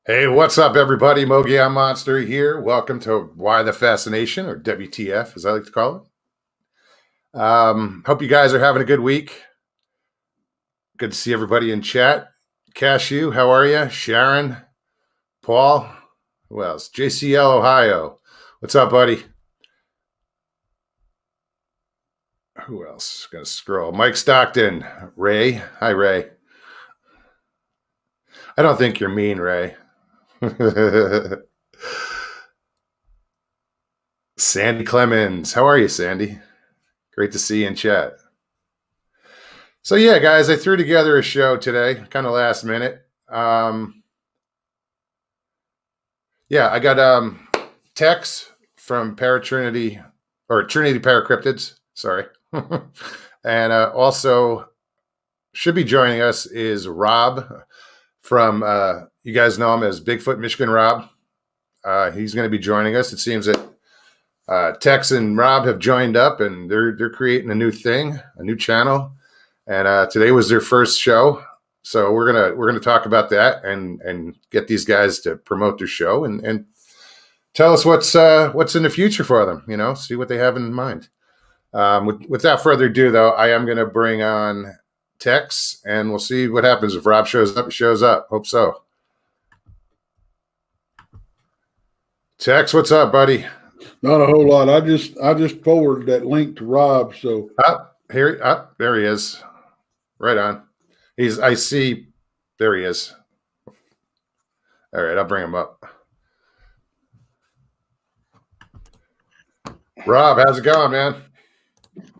Hey, what's up, everybody? Mogi Monster here. Welcome to Why the Fascination, or WTF, as I like to call it. Hope you guys are having a good week. Good to see everybody in chat. Cashew, how are you? Sharon, Paul, who else? JCL Ohio. What's up, buddy? Who else? Gonna scroll. Mike Stockton, Ray. Hi, Ray. I don't think you're mean, Ray. Sandy Clemens, how are you, Sandy? Great to see you in chat. So yeah, guys, I threw together a show today, kind of last minute. Yeah, I got Tex from Trinity or Trinity Para-Cryptids. Sorry, and also should be joining us is Rob from you guys know him as Bigfoot Michigan Rob. He's going to be joining us. It seems that Tex and Rob have joined up, and they're creating a new thing, a new channel. And today was their first show, so we're gonna talk about that and get these guys to promote their show and tell us what's in the future for them. You know, see what they have in mind. Without further ado, though, I am gonna bring on Tex, and we'll see what happens if Rob shows up. He shows up. Hope so. Tex, what's up, buddy? Not a whole lot. I just forwarded that link to Rob. So there he is. Right on. I see. There he is. All right, I'll bring him up. Rob, how's it going, man?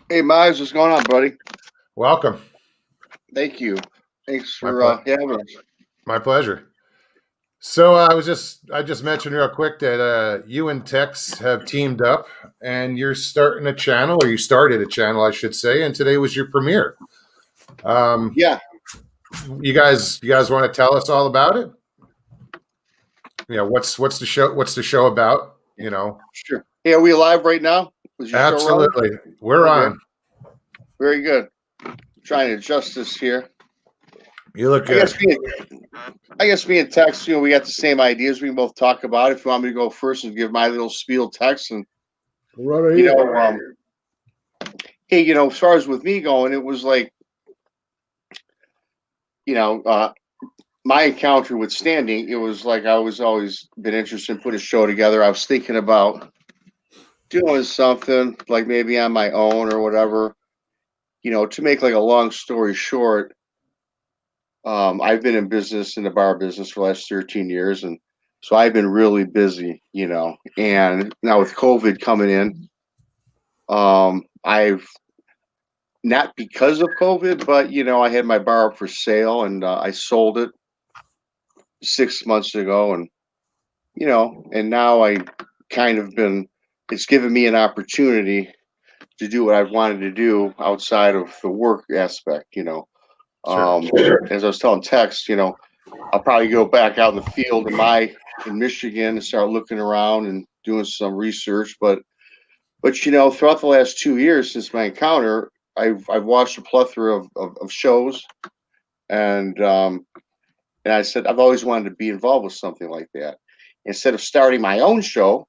Hey, Miles, what's going on, buddy? Welcome. Thank you. Thanks for having us. My pleasure. So I just mentioned real quick that you and Tex have teamed up, and you're starting a channel, or you started a channel, I should say, and today was your premiere. Yeah. You guys want to tell us all about it? You know, what's the show about? You know. Sure. Hey, are we live right now? Absolutely. We're on. Very good. I'm trying to adjust this here. You look good. I guess me and Tex, we got the same ideas. We can both talk about it. If you want me to go first and give my little spiel, Tex, and hey, as far as with me going, it was like, my encounter with standing, it was like I was always been interested in putting a show together. I was thinking about doing something like maybe on my own or whatever, to make like a long story short. I've been in the bar business for the last 13 years. And so I've been really busy, and now with COVID coming in, I've not because of COVID, but, I had my bar up for sale and I sold it 6 months ago. And, and now I kind of it's given me an opportunity to do what I've wanted to do outside of the work aspect, Sure. As I was telling Tex, I'll probably go back out in the field in Michigan and start looking around and doing some research. But throughout the last 2 years since my encounter, I've watched a plethora of shows, and I said I've always wanted to be involved with something like that. Instead of starting my own show,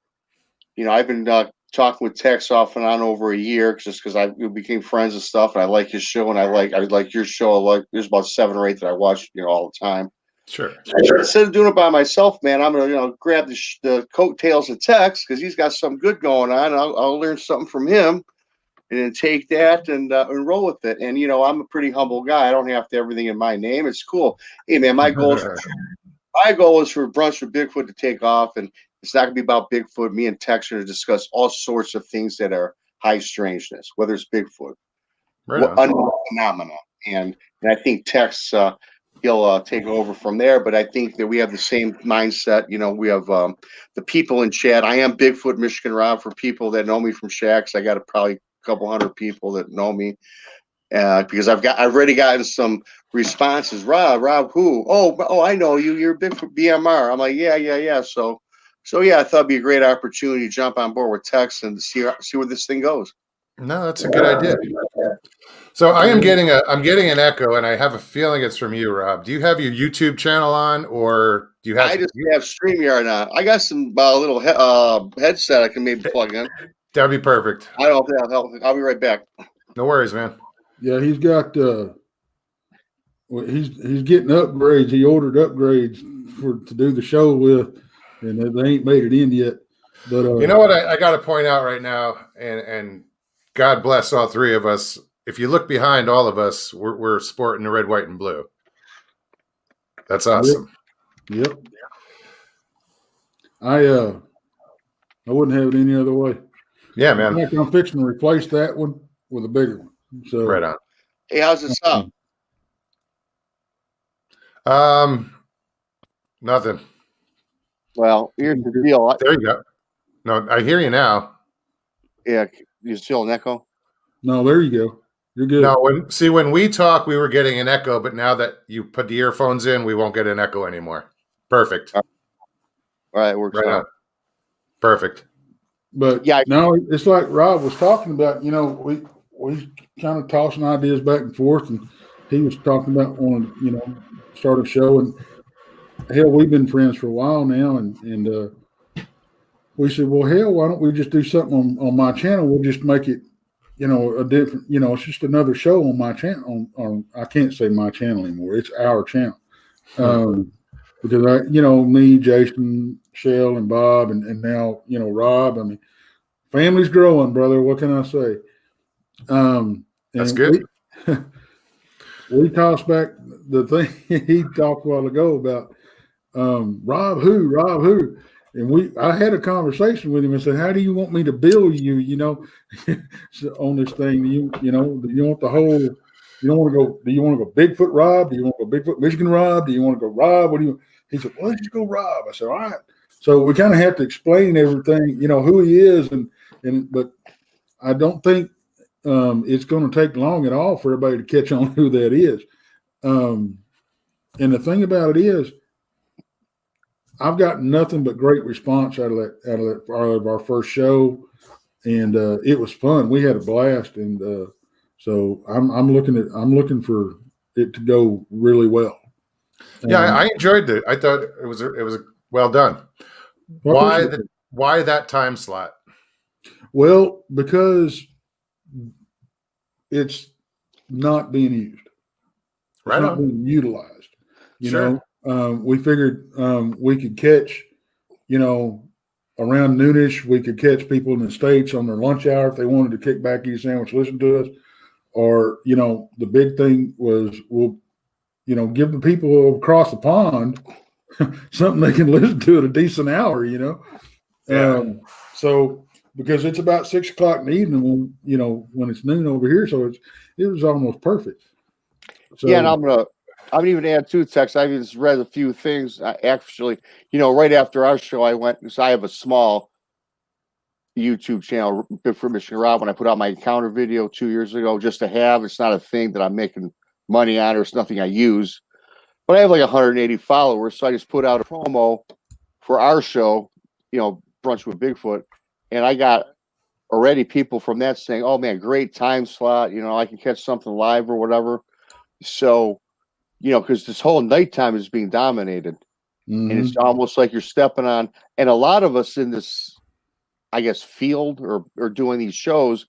I've been talking with Tex off and on over a year just because we became friends and stuff, and I like his show and I like your show. There's about 7 or 8 that I watch all the time. Sure. Instead of doing it by myself, man, I'm gonna grab the coattails of Tex because he's got something good going on. I'll learn something from him, and then take that and roll with it. And I'm a pretty humble guy. I don't have to have everything in my name. It's cool. Hey, man, my goal is for Brunch with Bigfoot to take off, and it's not gonna be about Bigfoot. Me and Tex are going to discuss all sorts of things that are high strangeness, whether it's Bigfoot, unknown phenomena, and I think Tex he'll take over from there. But I think that we have the same mindset. We have the people in chat. I am Bigfoot Michigan Rob for people that know me from Shacks. I got probably a couple hundred people that know me because I've already gotten some responses. Rob, who? Oh, I know you. You're Bigfoot BMR. I'm like, yeah. So yeah, I thought it'd be a great opportunity to jump on board with Tex and see where this thing goes. No, that's a good idea. So I'm getting an echo, and I have a feeling it's from you, Rob. Do you have your YouTube channel on, or do you have? I just have StreamYard on. I got some little headset I can maybe plug in. That'd be perfect. I don't know if that'll help. I'll be right back. No worries, man. Yeah, he's got he's getting upgrades. He ordered upgrades to do the show with, and they ain't made it in yet. But you know what I got to point out right now, and God bless all three of us. If you look behind all of us, we're sporting the red, white, and blue. That's awesome. Yep. I wouldn't have it any other way. Yeah, man. I'm fixing to replace that one with a bigger one. So right on. Hey, how's it sound? Nothing. Well, here's the deal. There you go. No, I hear you now. Yeah, you still an echo? No, there you go. You're good. No, when we talk, we were getting an echo, but now that you put the earphones in, we won't get an echo anymore. Perfect. All right, works right out. on. Perfect. But yeah, no, it's like Rob was talking about. You know, we kind of tossing ideas back and forth, and he was talking about wanting to, start a show. And hell, we've been friends for a while now, and we said, well, hell, why don't we just do something on my channel? We'll just make it, a different, it's just another show on my channel. On I can't say my channel anymore. It's our channel. Because me, Jason, Shell, and Bob, and now, Rob. I mean, family's growing, brother. What can I say? That's good. We tossed back the thing he talked a while ago about Rob who. And I had a conversation with him and said, how do you want me to bill you, on this thing? Do you want the whole, do you want to go Bigfoot Rob? Do you want to go Bigfoot Michigan Rob? Do you want to go Rob? He said, well, let's just go Rob. I said, all right. So we kind of have to explain everything, who he is. But I don't think it's going to take long at all for everybody to catch on who that is. And the thing about it is, I've got nothing but great response out of our first show, and it was fun. We had a blast, and so I'm looking for it to go really well. Yeah, I enjoyed it. I thought it was well done. Why that time slot? Well, because it's not being used. It's not being utilized. You know. We figured we could catch, around noonish, we could catch people in the States on their lunch hour if they wanted to kick back, eat a sandwich, listen to us. Or, the big thing was we'll, give the people across the pond something they can listen to at a decent hour, Yeah. So because it's about 6:00 in the evening when it's noon over here, so it was almost perfect. So, yeah, and I'm gonna even add two texts. I've just read a few things. Actually, right after our show, I went because I have a small YouTube channel, Bigfoot Michigan Rob. When I put out my encounter video 2 years ago, just to have, it's not a thing that I'm making money on, or it's nothing I use. But I have like 180 followers, so I just put out a promo for our show, Brunch with Bigfoot, and I got already people from that saying, "Oh man, great time slot. I can catch something live or whatever." So. Because this whole nighttime is being dominated, and it's almost like you're stepping on. And a lot of us in this, I guess, field or doing these shows,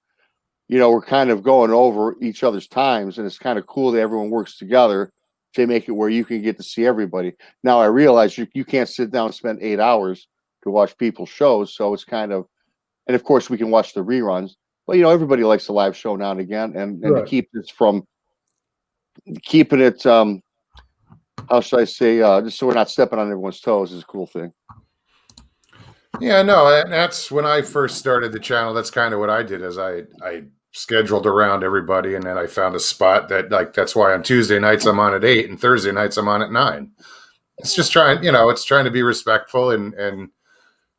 we're kind of going over each other's times, and it's kind of cool that everyone works together to make it where you can get to see everybody. Now I realize you can't sit down and spend 8 hours to watch people's shows, so it's kind of, and of course we can watch the reruns, but everybody likes a live show now and again, and to keep this from keeping it, how should I say, just so we're not stepping on everyone's toes is a cool thing. Yeah, no, and that's when I first started the channel. That's kind of what I did, is I scheduled around everybody, and then I found a spot that's why on Tuesday nights I'm on at 8, and Thursday nights I'm on at 9. It's just trying, it's trying to be respectful and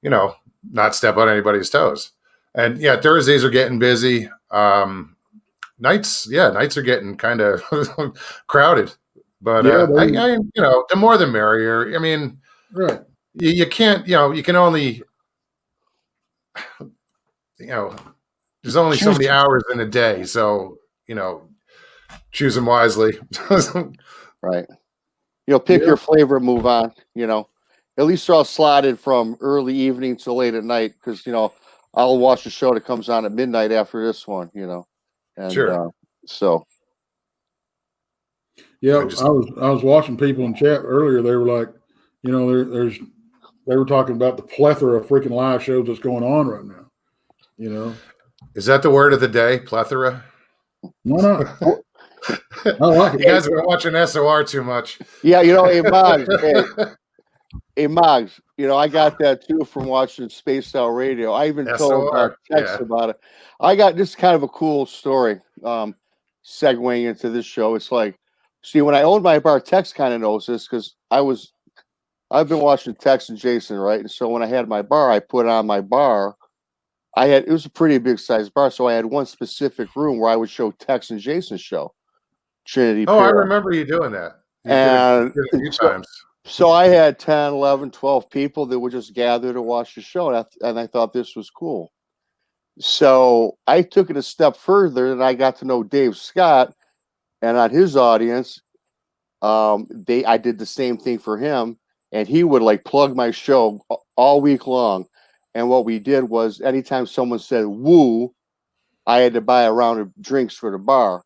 not step on anybody's toes. And yeah, Thursdays are getting busy. Nights are getting kind of crowded, but the more the merrier. I mean, right. You can't, you can only, there's only so many hours in a day. So, choose them wisely. Right. Pick your flavor and move on. At least they're all slotted from early evening to late at night because, I'll watch the show that comes on at midnight after this one, and Sure. so. Yeah, I was watching people in chat earlier. They were like, they were talking about the plethora of freaking live shows that's going on right now. Is that the word of the day? Plethora? Why not? I like it. You guys have been watching SOR too much. Yeah, hey, Moggs, I got that too from watching Spaced Out Radio. I even told Tex about it. I got this kind of a cool story segueing into this show. It's like, see, when I owned my bar, Tex kind of knows this because I've been watching Tex and Jason, right? And so when I had my bar, I put on my bar. It was a pretty big sized bar, so I had one specific room where I would show Tex and Jason's show, Trinity. Oh, I remember you doing that. You did it a few times. So I had 10, 11, 12 people that would just gather to watch the show, and I thought this was cool. So I took it a step further, and I got to know Dave Scott, and on his audience, I did the same thing for him, and he would like plug my show all week long. And what we did was anytime someone said woo, I had to buy a round of drinks for the bar.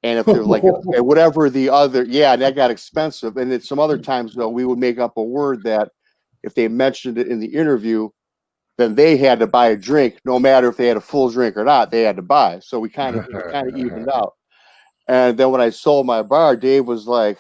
And if they're like whatever the other, and that got expensive. And then some other times though, we would make up a word that if they mentioned it in the interview, then they had to buy a drink, no matter if they had a full drink or not, they had to buy. So we kind of evened out. And then when I sold my bar, Dave was like,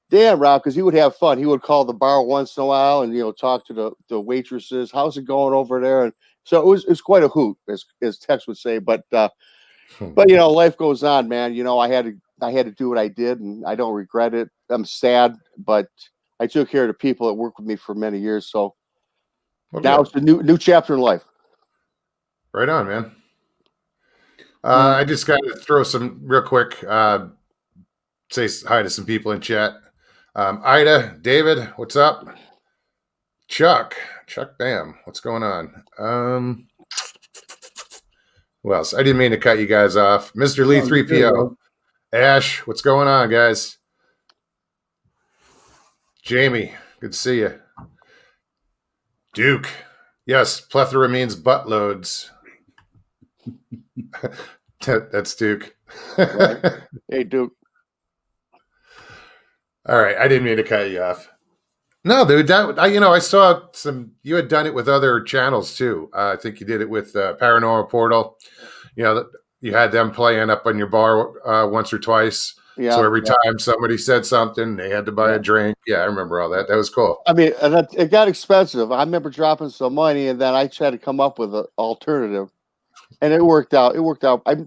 damn, Rob, because he would have fun. He would call the bar once in a while and, talk to the waitresses. How's it going over there? And so it was quite a hoot, as Tex would say. But life goes on, man. I had to do what I did, and I don't regret it. I'm sad, but I took care of the people that worked with me for many years. So now it's a new chapter in life. Right on, man. I just got to throw some real quick, say hi to some people in chat. Ida, David, what's up? Chuck, Bam, what's going on? Who else? I didn't mean to cut you guys off. Mr. Lee 3PO. Ash, what's going on, guys? Jamie, good to see you. Duke, yes, plethora means buttloads. That's Duke. Right. Hey, Duke. All right, I didn't mean to cut you off. No, dude, I saw some. You had done it with other channels too. I think you did it with Paranormal Portal. You had them playing up on your bar once or twice. Yeah. So every time somebody said something, they had to buy a drink. Yeah, I remember all that. That was cool. I mean, it got expensive. I remember dropping some money, and then I tried to come up with an alternative, and it worked out.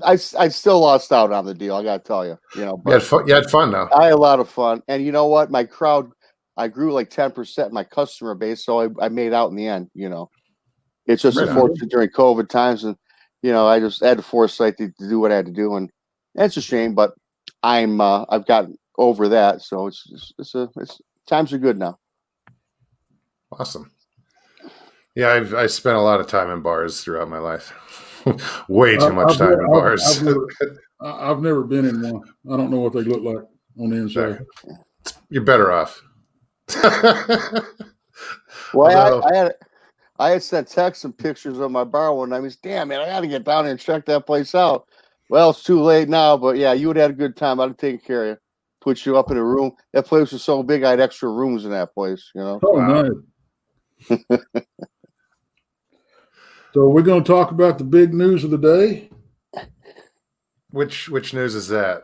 I still lost out on the deal. I got to tell you. But you had fun though. I had a lot of fun, and you know what? My crowd, I grew like 10% in my customer base, so I made out in the end. It's just unfortunate during COVID times, and I just had the foresight to do what I had to do, and it's a shame, but I've gotten over that, so it's times are good now. Awesome. Yeah, I spent a lot of time in bars throughout my life. Way too much time in bars. I've never been in one. I don't know what they look like on the inside. You're better off. Well, I had sent Tex some pictures of my bar one night. I was, damn, man, I got to get down there and check that place out. Well, it's too late now, but yeah, you would have had a good time. I'd have taken care of you. Put you up in a room. That place was so big, I had extra rooms in that place, Oh, wow. Nice. So we're going to talk about the big news of the day. Which news is that?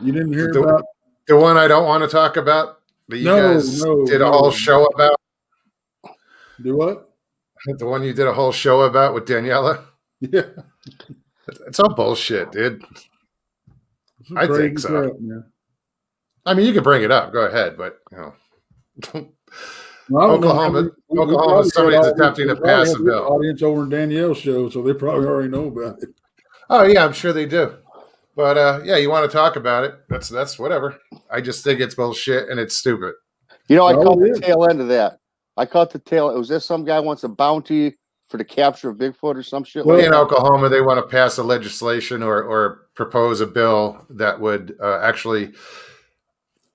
You didn't hear about the one I don't want to talk about that you guys did a whole show about? Do what? The one you did a whole show about with Daniela? Yeah. It's all bullshit, dude. I think so. Crap, I mean, you can bring it up. Go ahead, but Oklahoma, somebody's attempting to pass a bill. Audience over in Danielle's show, so they probably already know about it. Oh yeah, I'm sure they do. But yeah, you want to talk about it? That's whatever. I just think it's bullshit and it's stupid. I caught the tail end of that. I caught the tail. Was there some guy wants a bounty for the capture of Bigfoot or some shit Well, like in that? Oklahoma, they want to pass a legislation or propose a bill that would actually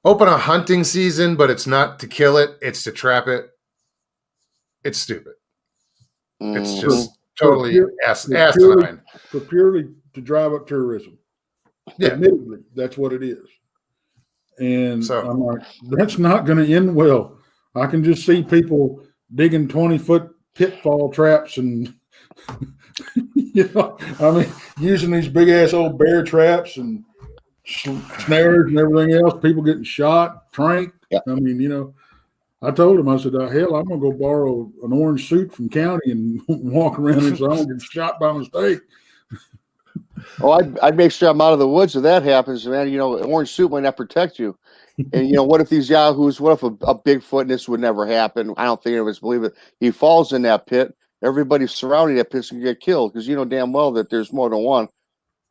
open a hunting season, but it's not to kill it; it's to trap it. It's stupid. It's Mhm. just For totally pure- asinine. for purely to drive up tourism. Yeah. Admittedly, that's what it is. And So I'm like, that's not going to end well. I can just see people digging 20-foot pitfall traps and, I mean, using these big ass old bear traps and snares and everything else, people getting shot, tranked. Yeah. I mean, I told him, I said, hell, I'm going to go borrow an orange suit from county and walk around here so I don't get shot by mistake. Oh, I'd make sure I'm out of the woods if that happens, man. An orange suit might not protect you. And what if these yahoos? What if a Bigfoot? And this would never happen. I don't think any of us believe it. He falls in that pit. Everybody surrounding that pit's gonna get killed because you know damn well that there's more than one.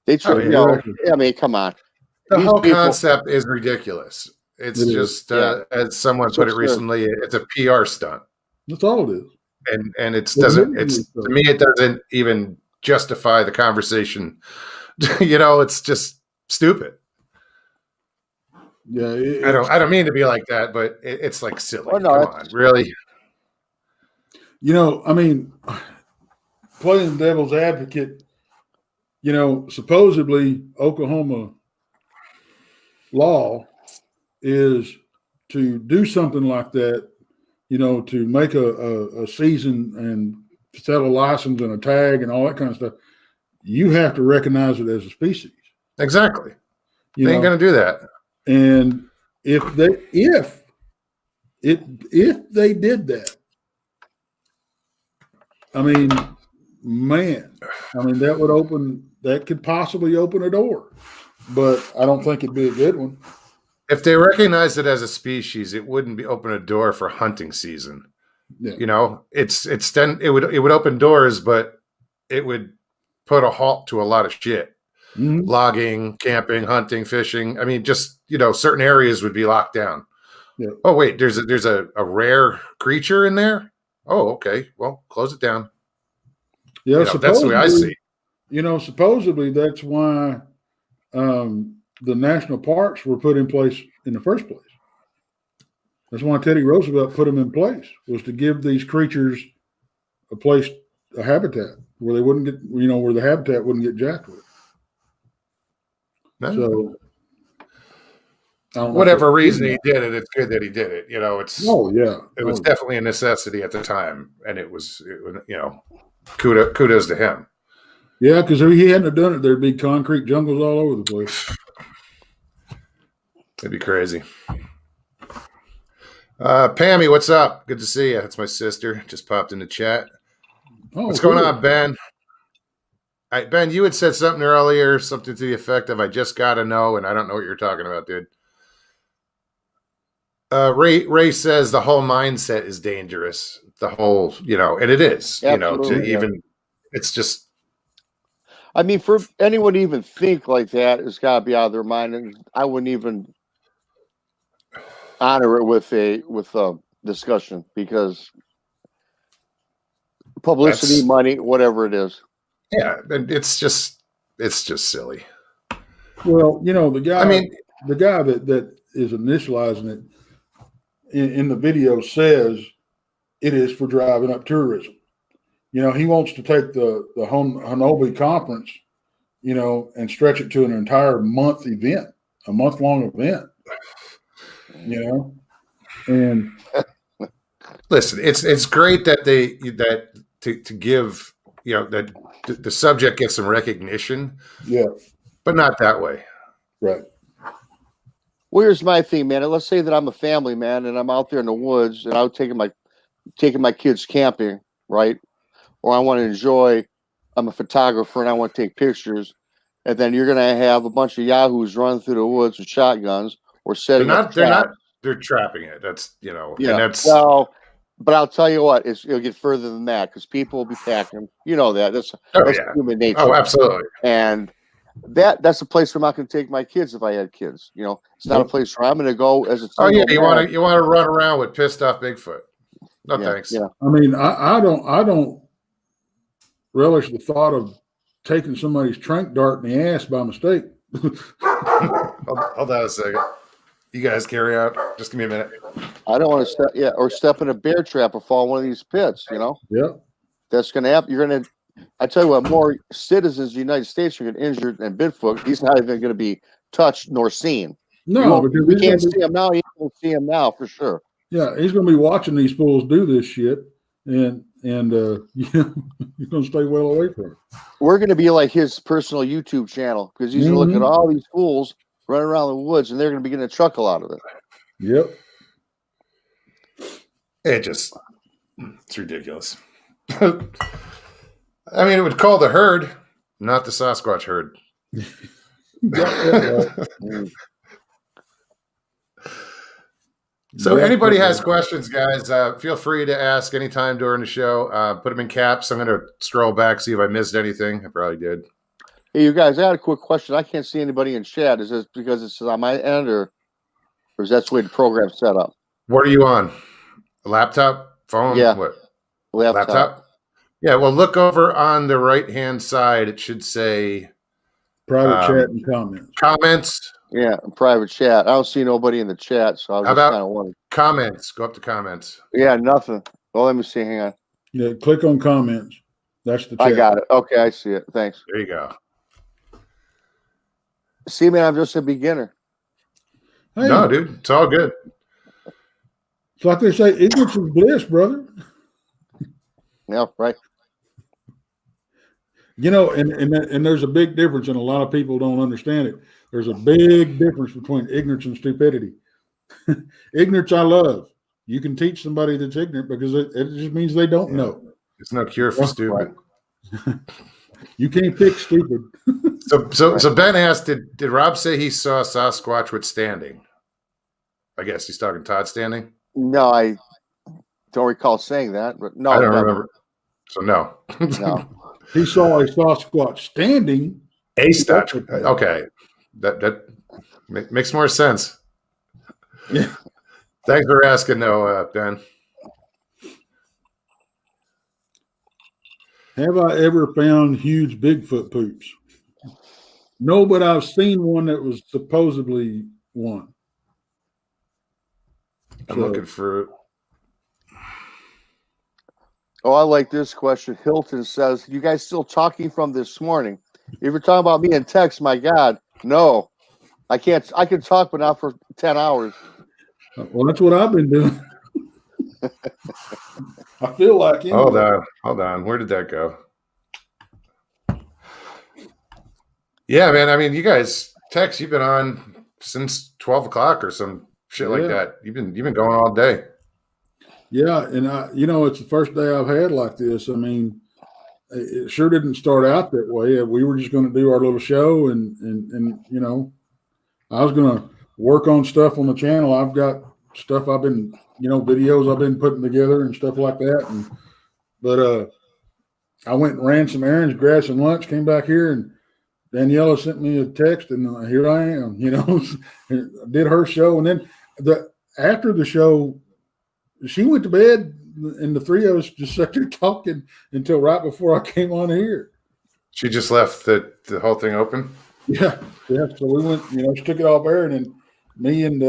They try, I mean, come on. The These whole people- concept is ridiculous. It's It is. just, Yeah. as someone put it recently, it's a PR stunt, That's all it is. and it doesn't. It's to me, it doesn't even justify the conversation. It's just stupid. Yeah, I don't mean to be like that, but it's like silly. Oh, no, Come on, really? I mean, playing devil's advocate, supposedly Oklahoma law is to do something like that, to make a season and set a license and a tag and all that kind of stuff. You have to recognize it as a species. Exactly. They ain't going to do that. And if they did that, I mean, man, that could possibly open a door, but I don't think it'd be a good one. If they recognized it as a species, it wouldn't be open a door for hunting season. Yeah. It would open doors, but it would put a halt to a lot of shit. Mm-hmm. Logging, camping, hunting, fishing. I mean, just certain areas would be locked down. Yeah. Oh wait, there's a rare creature in there. Oh, okay. Well, close it down. Yeah, that's the way I see. Supposedly that's why the national parks were put in place in the first place. That's why Teddy Roosevelt put them in place, was to give these creatures a habitat where they wouldn't get, where the habitat wouldn't get jacked with. No. So, whatever reason he did it, it's good that he did it. It was definitely a necessity at the time, and it was kudos to him. Yeah, because if he hadn't have done it, there'd be concrete jungles all over the place. It'd be crazy. Pammy, what's up? Good to see you. That's my sister. Just popped in the chat. What's going on, Ben? All right, Ben, you had said something earlier, something to the effect of, I just got to know, and I don't know what you're talking about, dude. Ray says the whole mindset is dangerous. The whole, and it is, Absolutely, it's just. I mean, for anyone to even think like that, it's got to be out of their mind. And I wouldn't even honor it with a discussion, because publicity, money, whatever it is. Yeah, and it's just silly. Well, the guy that is initializing it in the video says it is for driving up tourism. He wants to take the Hanobi conference, and stretch it to an entire month event, a month-long event. And listen, it's great that to give that the subject gets some recognition. Yeah, but not that way. Right. Well, here's my thing, man. Let's say that I'm a family man and I'm out there in the woods and I'm taking my kids camping, right? Or I want to enjoy. I'm a photographer and I want to take pictures, and then you're going to have a bunch of yahoos running through the woods with shotguns or setting up traps. They're trapping it. That's and that's But I'll tell you what, it'll get further than that, because people will be packing. That's human nature. Oh, absolutely. And that's a place where I'm not going to take my kids if I had kids. It's not a place where I'm going to go as a. Oh yeah, you want to run around with pissed off Bigfoot? No thanks. Yeah. I mean, I don't relish the thought of taking somebody's trank dart in the ass by mistake. Hold on a second. You guys carry out. Just give me a minute. I don't want to step, or step in a bear trap or fall in one of these pits. Yep. That's going to happen. You're going to. I tell you what, more citizens of the United States are going to get injured than Bigfoot. He's not even going to be touched nor seen. No, because we can't see him now. You can see him now for sure. Yeah, he's going to be watching these fools do this shit, and he's going to stay well away from it. We're going to be like his personal YouTube channel because he's going to look at all these fools running around the woods, and they're going to be getting a chuckle out of it. Yep. It's ridiculous. I mean, it would call the herd, not the Sasquatch herd. So anybody has questions, guys, feel free to ask anytime during the show. Put them in caps. I'm going to scroll back, see if I missed anything. I probably did. Hey, you guys, I had a quick question. I can't see anybody in chat. Is this because it's on my end, or is that the way the program's set up? What are you on? A laptop? Phone? Yeah. What? Laptop? Yeah, well, look over on the right-hand side. It should say private chat and comments. Comments. Yeah, private chat. I don't see nobody in the chat, so I was just kind of wondering. Comments. Go up to comments. Yeah, nothing. Well, let me see. Hang on. Yeah, click on comments. That's the chat. I got it. Okay, I see it. Thanks. There you go. See, man, I'm just a beginner. Hey, no, dude, it's all good. It's like they say, ignorance is bliss, brother. Yeah, right. And there's a big difference, and a lot of people don't understand it. There's a big difference between ignorance and stupidity. Ignorance, I love. You can teach somebody that's ignorant because it just means they don't know. There's no cure for stupid. You can't fix stupid. So Ben asked, did Rob say he saw Sasquatch with standing? I guess he's talking Todd standing. No, I don't recall saying that, but no, I don't remember. So no. No. He saw a Sasquatch standing. A Sasquatch. Okay, that makes more sense. Yeah. Thanks for asking, though, Ben. Have I ever found huge Bigfoot poops? No, but I've seen one that was supposedly one. I'm looking for. Oh, I like this question. Hilton says, "You guys still talking from this morning? If you're talking about me and Tex, my God, no, I can't. I can talk, but not for 10 hours." Well, that's what I've been doing. I feel like. Hold on. Where did that go? Yeah, man. I mean, you guys, Tex, you've been on since 12 o'clock or some shit like that. You've been going all day. Yeah, and it's the first day I've had like this. I mean, it sure didn't start out that way. We were just going to do our little show, and I was going to work on stuff on the channel. I've got stuff I've been, videos I've been putting together and stuff like that. But I went and ran some errands, grabbed some lunch, came back here, and Daniela sent me a text, and here I am. Did her show, and then after the show, she went to bed, and the three of us just sat there talking until right before I came on here. She just left the whole thing open? Yeah. So we went, she took it off air, and then me and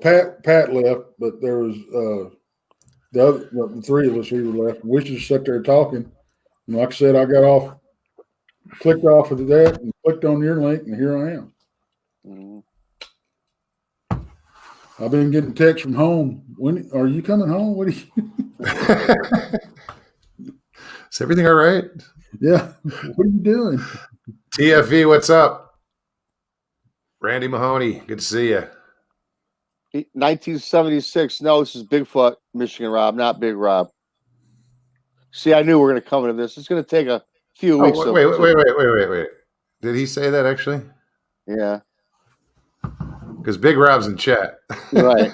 Pat left, but there was the three of us who were left. We just sat there talking. And like I said, I got clicked off of that and clicked on your link, and here I am. Mm-hmm. I've been getting texts from home. When are you coming home? What are you? Is everything all right? Yeah. What are you doing? TFV, what's up? Randy Mahoney, good to see you. 1976. No, this is Bigfoot, Michigan Rob, not Big Rob. See, I knew we were going to come into this. It's going to take a few weeks. Wait. Did he say that actually? Yeah. Because Big Rob's in chat. Right.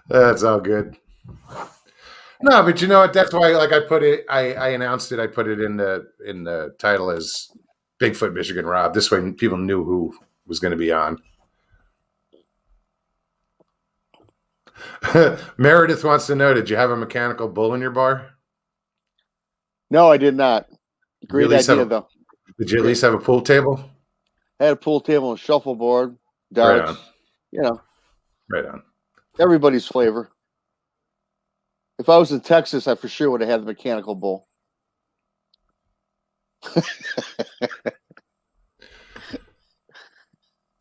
That's all good. No, but you know what? That's why, like, I announced it. I put it in the title as Bigfoot Michigan Rob. This way, people knew who was going to be on. Meredith wants to know, did you have a mechanical bull in your bar? No, I did not. Great idea, though. Did you at least have a pool table? I had a pool table and shuffleboard, darts. Right on. You know, Right on. everybody's flavor. If I was in Texas, I for sure would have had the mechanical bull.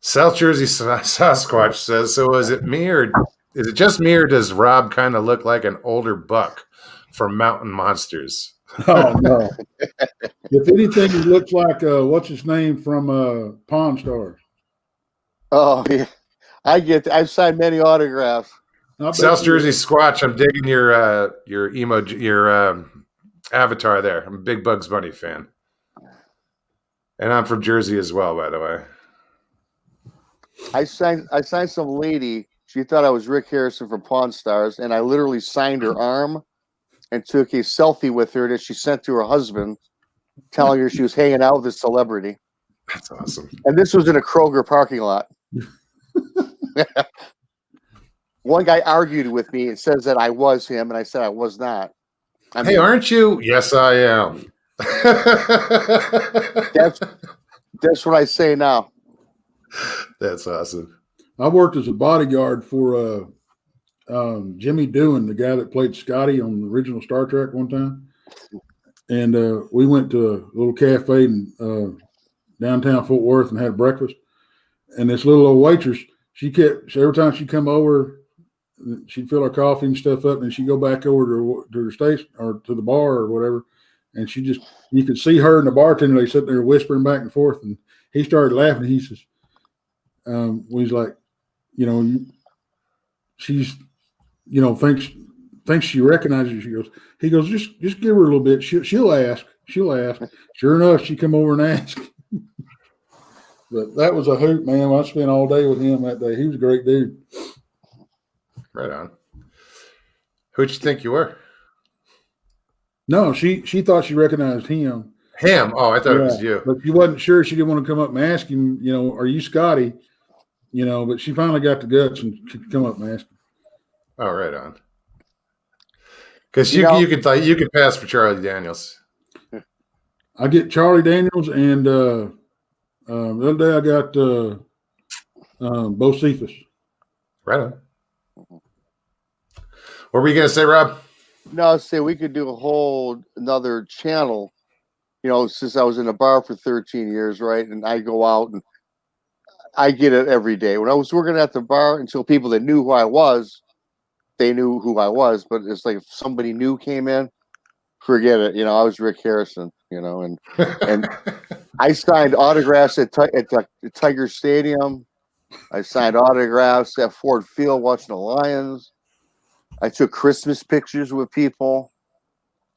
South Jersey Sasquatch says, so is it me or is it just me or does Rob kind of look like an older buck from Mountain Monsters? Oh no! If anything, he looks like what's his name from Pawn Stars. Oh yeah, I've signed many autographs. South Jersey Squatch, I'm digging your avatar there. I'm a big Bugs Bunny fan, and I'm from Jersey as well, by the way. I signed some lady. She thought I was Rick Harrison from Pawn Stars, and I literally signed her arm and took a selfie with her that she sent to her husband, telling her she was hanging out with a celebrity. That's awesome. And this was in a Kroger parking lot. One guy argued with me and says that I was him, and I said I was not. Hey, aren't you? Yes, I am. That's what I say now. That's awesome. I worked as a bodyguard for Jimmy Doohan, the guy that played Scotty on the original Star Trek one time. And we went to a little cafe in downtown Fort Worth and had breakfast. And this little old waitress, every time she'd come over, she'd fill her coffee and stuff up, and she'd go back over to her station or to the bar or whatever. And you could see her and the bartender, they sitting there whispering back and forth. And he started laughing. He says, he's like, she's, thinks she recognizes you. He goes, just give her a little bit. She'll ask. Sure enough, she come over and ask. But that was a hoot, man. I spent all day with him that day. He was a great dude. Right on. Who'd you think you were? No, she thought she recognized him. Him? Oh, I thought it was you. But she wasn't sure. She didn't want to come up and ask him, are you Scotty? But she finally got the guts and could come up and ask him. Oh, right on. Because you could pass for Charlie Daniels. I get Charlie Daniels, and the other day I got Bo Cephas. Right on. What were you going to say, Rob? No, I'd say we could do another channel. Since I was in a bar for 13 years, right? And I go out and I get it every day. When I was working at the bar, until people that knew who I was, they knew who I was. But it's like if somebody new came in, forget it. I was Rick Harrison, and I signed autographs at Tiger Stadium. I signed autographs at Ford Field watching the Lions. I took Christmas pictures with people,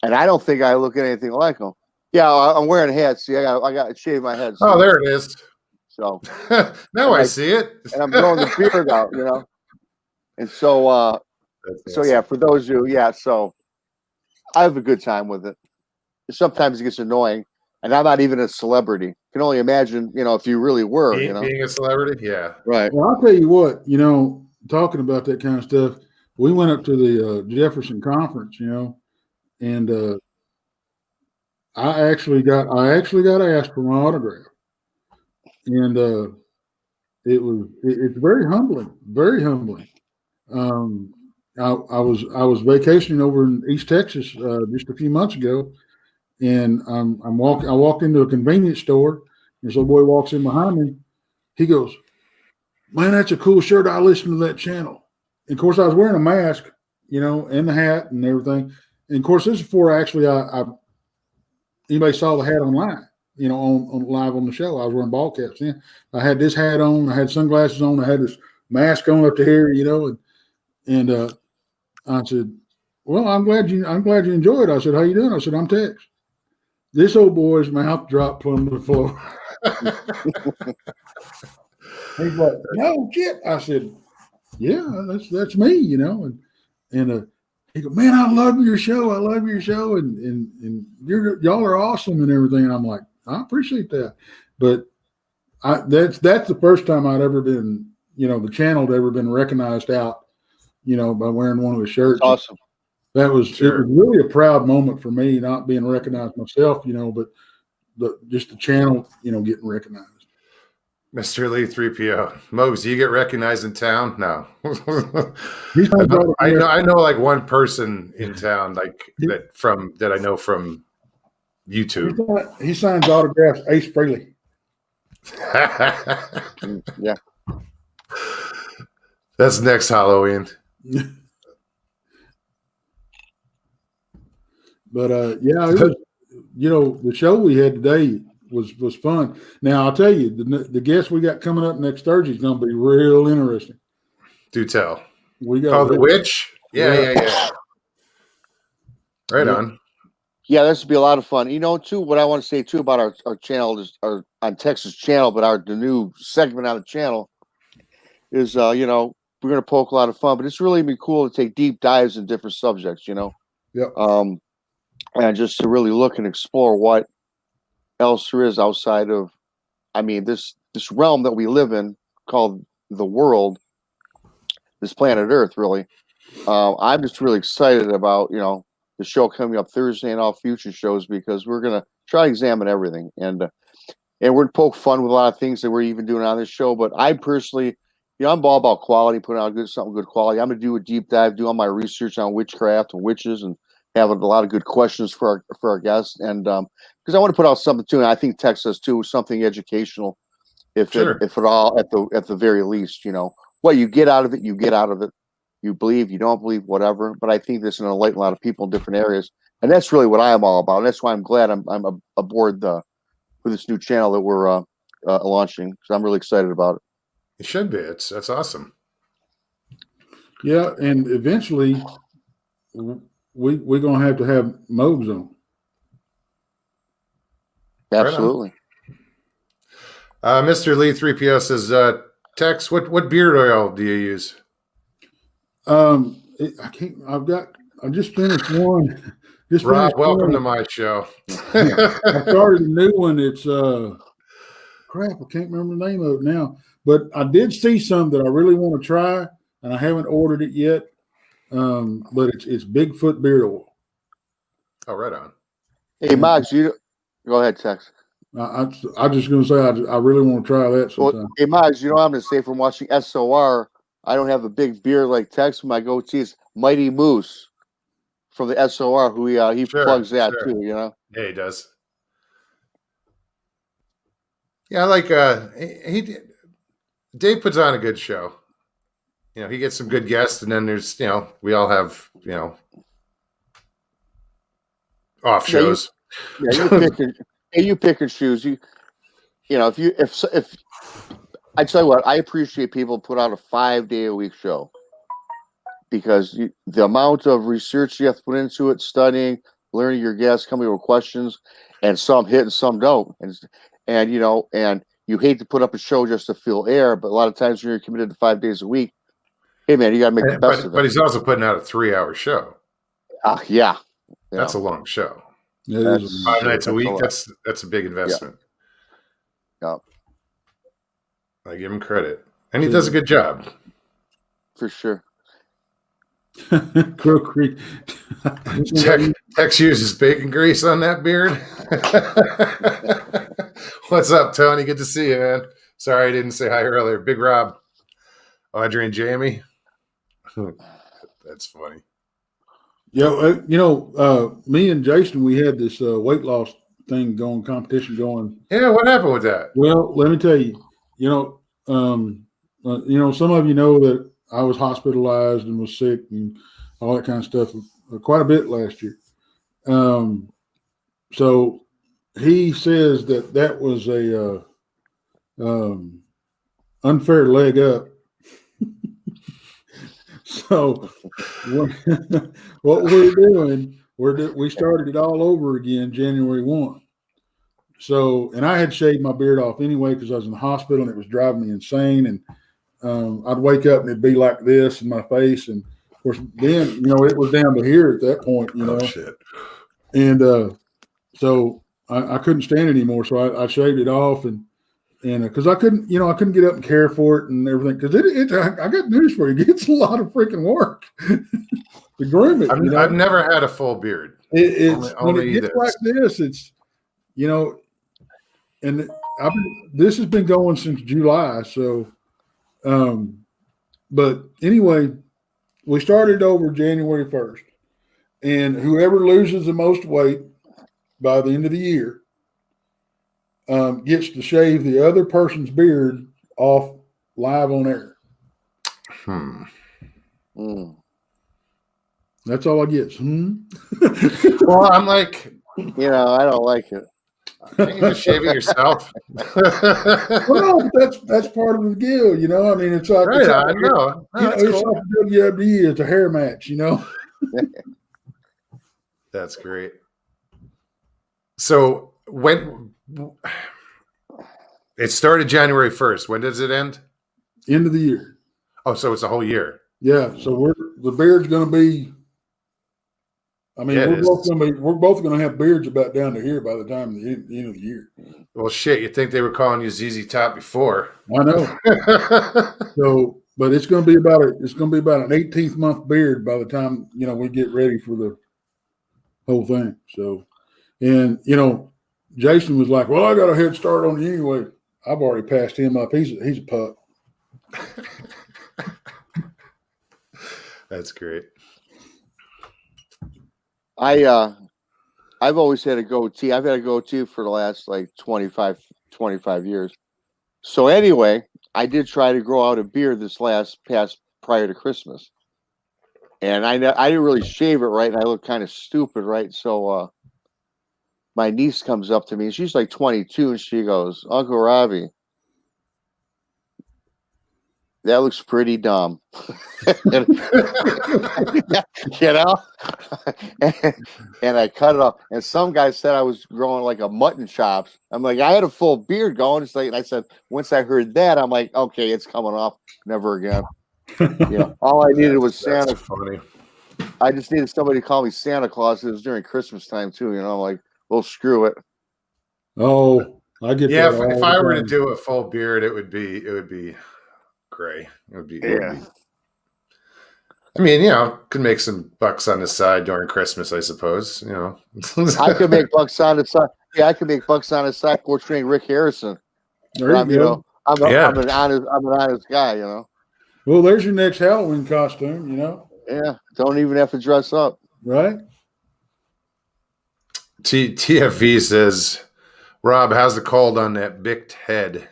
and I don't think I look anything like them. Yeah, I'm wearing hats. See, I got to shave my head. Oh, there it is. So now I see it, and I'm growing the beard out, And so, yeah, for those who, so I have a good time with it. Sometimes it gets annoying, and I'm not even a celebrity. You can only imagine, if you really were, being a celebrity, yeah, right. Well, I'll tell you what, talking about that kind of stuff, we went up to the Jefferson conference, and I actually got asked for my autograph, and it's very humbling, very humbling. I was vacationing over in East Texas just a few months ago, and I walked into a convenience store, and this little boy walks in behind me. He goes, "Man, that's a cool shirt. I listen to that channel." And of course, I was wearing a mask, and the hat and everything. And of course, this is before actually anybody saw the hat online, on live on the show. I was wearing ball caps. Yeah, I had this hat on. I had sunglasses on. I had this mask on up to here, and I said, "Well, I'm glad you enjoyed it." I said, "How you doing?" I said, "I'm Tex." This old boy's mouth dropped plumb to the floor. He's like, "No shit." I said, "Yeah, that's me," and he go, "Man, I love your show. I love your show, and y'all are awesome and everything." And I'm like, "I appreciate that," but that's the first time I'd ever been, the channel had ever been recognized out, by wearing one of the shirts. That's awesome. It was Sure. really a proud moment for me, not being recognized myself, but just the channel, getting recognized. Mr. Lee 3PO. Mobes, do you get recognized in town? No. He signs I know like one person in town that I know from YouTube. He signs autographs. Ace Frehley. Yeah. That's next Halloween. But it was, the show we had today was fun. Now I'll tell you, the guest we got coming up next Thursday is going to be real interesting. Do tell. We got the witch. Yeah. Right on. Yeah, this would be a lot of fun. Too, what I want to say too about our channel is on Texas channel, but the new segment on the channel is we're going to poke a lot of fun, but it's really been cool to take deep dives in different subjects. Yep. And just to really look and explore what else there is outside of, this realm that we live in called the world, this planet Earth. Really, I'm just really excited about the show coming up Thursday and all future shows, because we're gonna try to examine everything, and we're gonna poke fun with a lot of things that we're even doing on this show. But I personally, I'm all about quality, putting out something good quality. I'm gonna do a deep dive, do all my research on witchcraft and witches, and have a lot of good questions for our guests, and because I want to put out something too, and I think Tex does too, something educational, if at all, at the very least. What you get out of it, you get out of it. You believe, you don't believe, whatever. But I think this will enlighten a lot of people in different areas, and that's really what I am all about. And that's why I'm glad I'm aboard with this new channel that we're launching, because I'm really excited about it. It should be. That's awesome. Yeah, and eventually we're gonna have to have Mobes on. Absolutely. Right on. Mr. Lee 3PO says, Tex, what beard oil do you use? I just finished one. Rob, welcome to my show. I started a new one. It's crap, I can't remember the name of it now. But I did see some that I really want to try, and I haven't ordered it yet. But it's Bigfoot beard oil. Oh, right on. Hey, Mogs, you go ahead, Tex. I'm just going to say I really want to try that sometime. Well, hey, Mogs, I'm going to say from watching SOR, I don't have a big beard like Tex. My goatee is Mighty Moose from the SOR, who he plugs that too. Yeah, he does. Yeah, I like Dave puts on a good show. He gets some good guests, and then there's we all have off shows. You pick and choose. If I tell you what, I appreciate people put out a 5-day-a-week show, because the amount of research you have to put into it, studying, learning your guests, coming with questions, and some hit and some don't, and you hate to put up a show just to fill air, but a lot of times when you're committed to 5 days a week, hey man, you got to make the best of it. But he's also putting out a 3-hour show. Yeah. That's a long show. Yeah, 5 nights a week. That's a big investment. Yeah. I give him credit, and he does a good job. For sure. Crow Creek. Tex uses bacon grease on that beard. What's up, Tony? Good to see you, man. Sorry I didn't say hi earlier. Big Rob, Audrey, and Jamie. That's funny. Yeah, me and Jason, we had this weight loss competition going. Yeah, what happened with that? Well, let me tell you. Some of you know that I was hospitalized and was sick and all that kind of stuff quite a bit last year. So he says that was a unfair leg up. So what we're doing, we started it all over again January 1. So, and I had shaved my beard off anyway because I was in the hospital and it was driving me insane. And I'd wake up and it'd be like this in my face. And of course, then, it was down to here at that point, Oh, shit. And so I couldn't stand it anymore. So I shaved it off. And and because I couldn't get up and care for it and everything. Because I got news for you. It gets a lot of freaking work to groom it. I've never had a full beard. It's when only it gets like this, it's and this has been going since July. So, but anyway, we started over January 1st, and whoever loses the most weight by the end of the year gets to shave the other person's beard off live on air. That's all I get. Well, I'm like, I don't like it. Can't you just shave it yourself? Well, that's part of the deal, I mean, it's like Right, I know. It's like WWE. It's a hair match, That's great. So when it started January 1st, when does it end? End of the year. Oh, so it's a whole year. Yeah. So the beard's going to be. I mean, we're both going to have beards about down to here by the time the end of the year. Well, shit, you think they were calling you ZZ Top before? I know. So, but it's going to be about an 18th month beard by the time we get ready for the whole thing. So, and Jason was like, "Well, I got a head start on you anyway." I've already passed him up. He's a pup. That's great. I've always had a goatee. I've had a goatee for the last like 25 years. So anyway, I did try to grow out a beard prior to Christmas. And I didn't really shave it right, and I look kind of stupid, right? So my niece comes up to me, and she's like 22, and she goes, "Uncle Robbie, that looks pretty dumb." and I cut it off. And some guy said I was growing like a mutton chops. I'm like, I had a full beard going. It's like, and I said, once I heard that, I'm like, okay, it's coming off. Never again. All I needed was Santa. That's funny. I just needed somebody to call me Santa Claus. It was during Christmas time too. Like, well, screw it. Oh, I get Yeah, that. if I were to do a full beard, it would be gray. It would be. I mean, could make some bucks on the side during Christmas, I suppose. I could make bucks on the side. Yeah, I could make bucks on the side. We're training Rick Harrison. There you go. I'm an honest guy. Well, there's your next Halloween costume. Yeah, don't even have to dress up. Right. TFV says, "Rob, how's the cold on that bicked head?"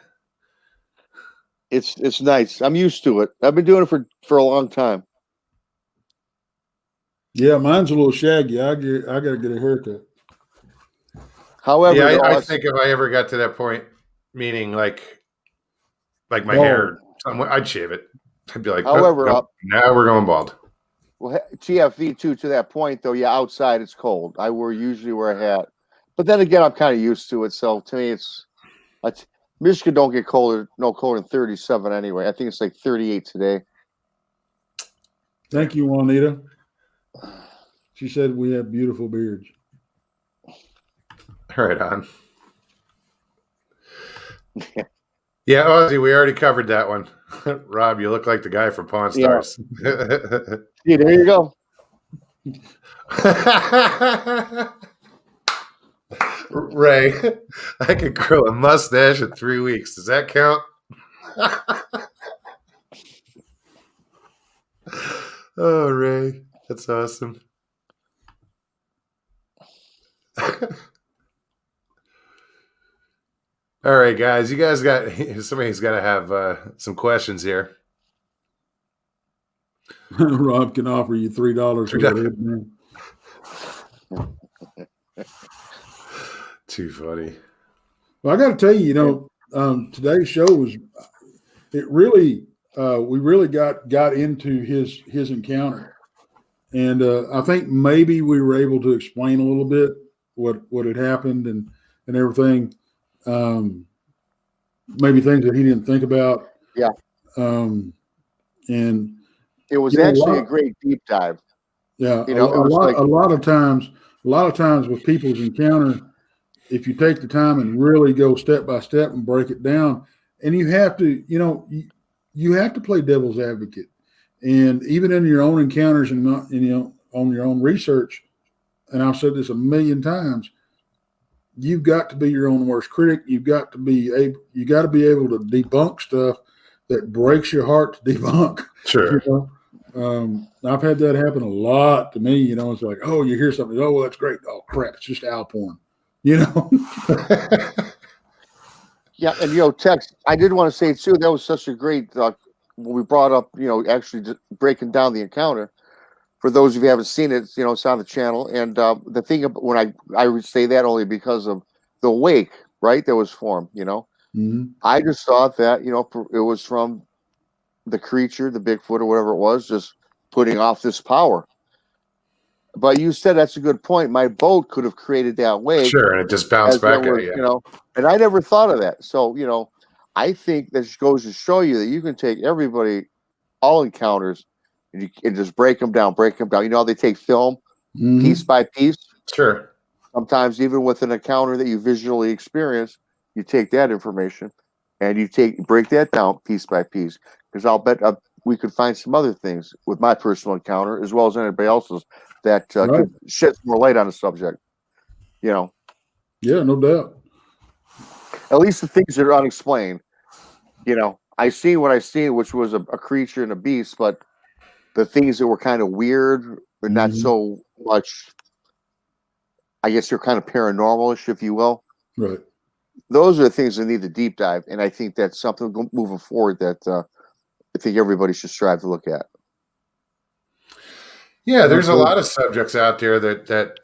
It's nice. I'm used to it. I've been doing it for a long time. Yeah, mine's a little shaggy. I got to get a haircut. However, yeah, I think if I ever got to that point, meaning like my hair, I'd shave it. I'd be like, however, now we're going bald. Well, TFV too. To that point, though, yeah, outside it's cold. I usually wear a hat, but then again, I'm kind of used to it. So to me, Michigan don't get colder, no colder than 37 anyway. I think it's like 38 today. Thank you, Juanita. She said we have beautiful beards. Right on. Yeah, Ozzy, we already covered that one. Rob, you look like the guy from Pawn Stars. Yeah, there you go. Ray, I could grow a mustache in 3 weeks. Does that count? Oh, Ray, that's awesome. All right, guys. You guys somebody's got to have some questions here. Rob can offer you $3 for that. Too funny. Well, I got to tell you, today's show was we really got into his encounter, and I think maybe we were able to explain a little bit what had happened and everything. Maybe things that he didn't think about. Yeah. And it was actually a great deep dive. Yeah. A lot of times with people's encounter, if you take the time and really go step by step and break it down, and you have to, you have to play devil's advocate, and even in your own encounters and not, on your own research. And I've said this a million times. You've got to be your own worst critic. You got to be able to debunk stuff that breaks your heart to debunk. Sure. I've had that happen a lot to me. It's like, oh, you hear something, oh, well, that's great. Oh, crap, it's just owl porn. Yeah, and Tex, I did want to say too, that was such a great when we brought up, actually just breaking down the encounter. For those of you who haven't seen it, it's on the channel. And the thing about when I would say that only because of the wake, right, that was formed. Mm-hmm. I just thought that it was from the creature, the Bigfoot or whatever it was, just putting off this power. But you said that's a good point. My boat could have created that wake. Sure, and it just bounced back at you. And I never thought of that. So, I think that goes to show you that you can take everybody, all encounters, and just break them down. They take film piece by piece. Sure. Sometimes even with an encounter that you visually experience, you take that information and you break that down piece by piece. Because I'll bet we could find some other things with my personal encounter, as well as anybody else's, that could shed more light on the subject. Yeah, no doubt. At least the things that are unexplained. I seen what I seen, which was a creature and a beast, but the things that were kind of weird, but not so much, I guess they're kind of paranormal-ish, if you will. Right. Those are the things that need the deep dive, and I think that's something moving forward that I think everybody should strive to look at. Yeah, there's a lot of subjects out there that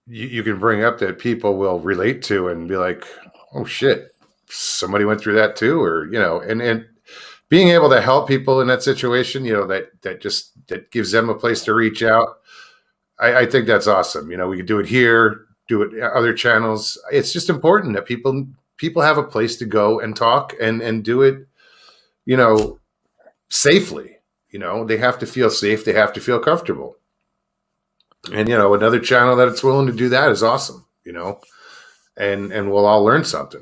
you can bring up that people will relate to and be like, oh shit, somebody went through that too, or and being able to help people in that situation, that gives them a place to reach out. I think that's awesome. We could do it here, do it other channels. It's just important that people have a place to go and talk and do it, safely. They have to feel safe. They have to feel comfortable. And, another channel that's willing to do that is awesome, and we'll all learn something.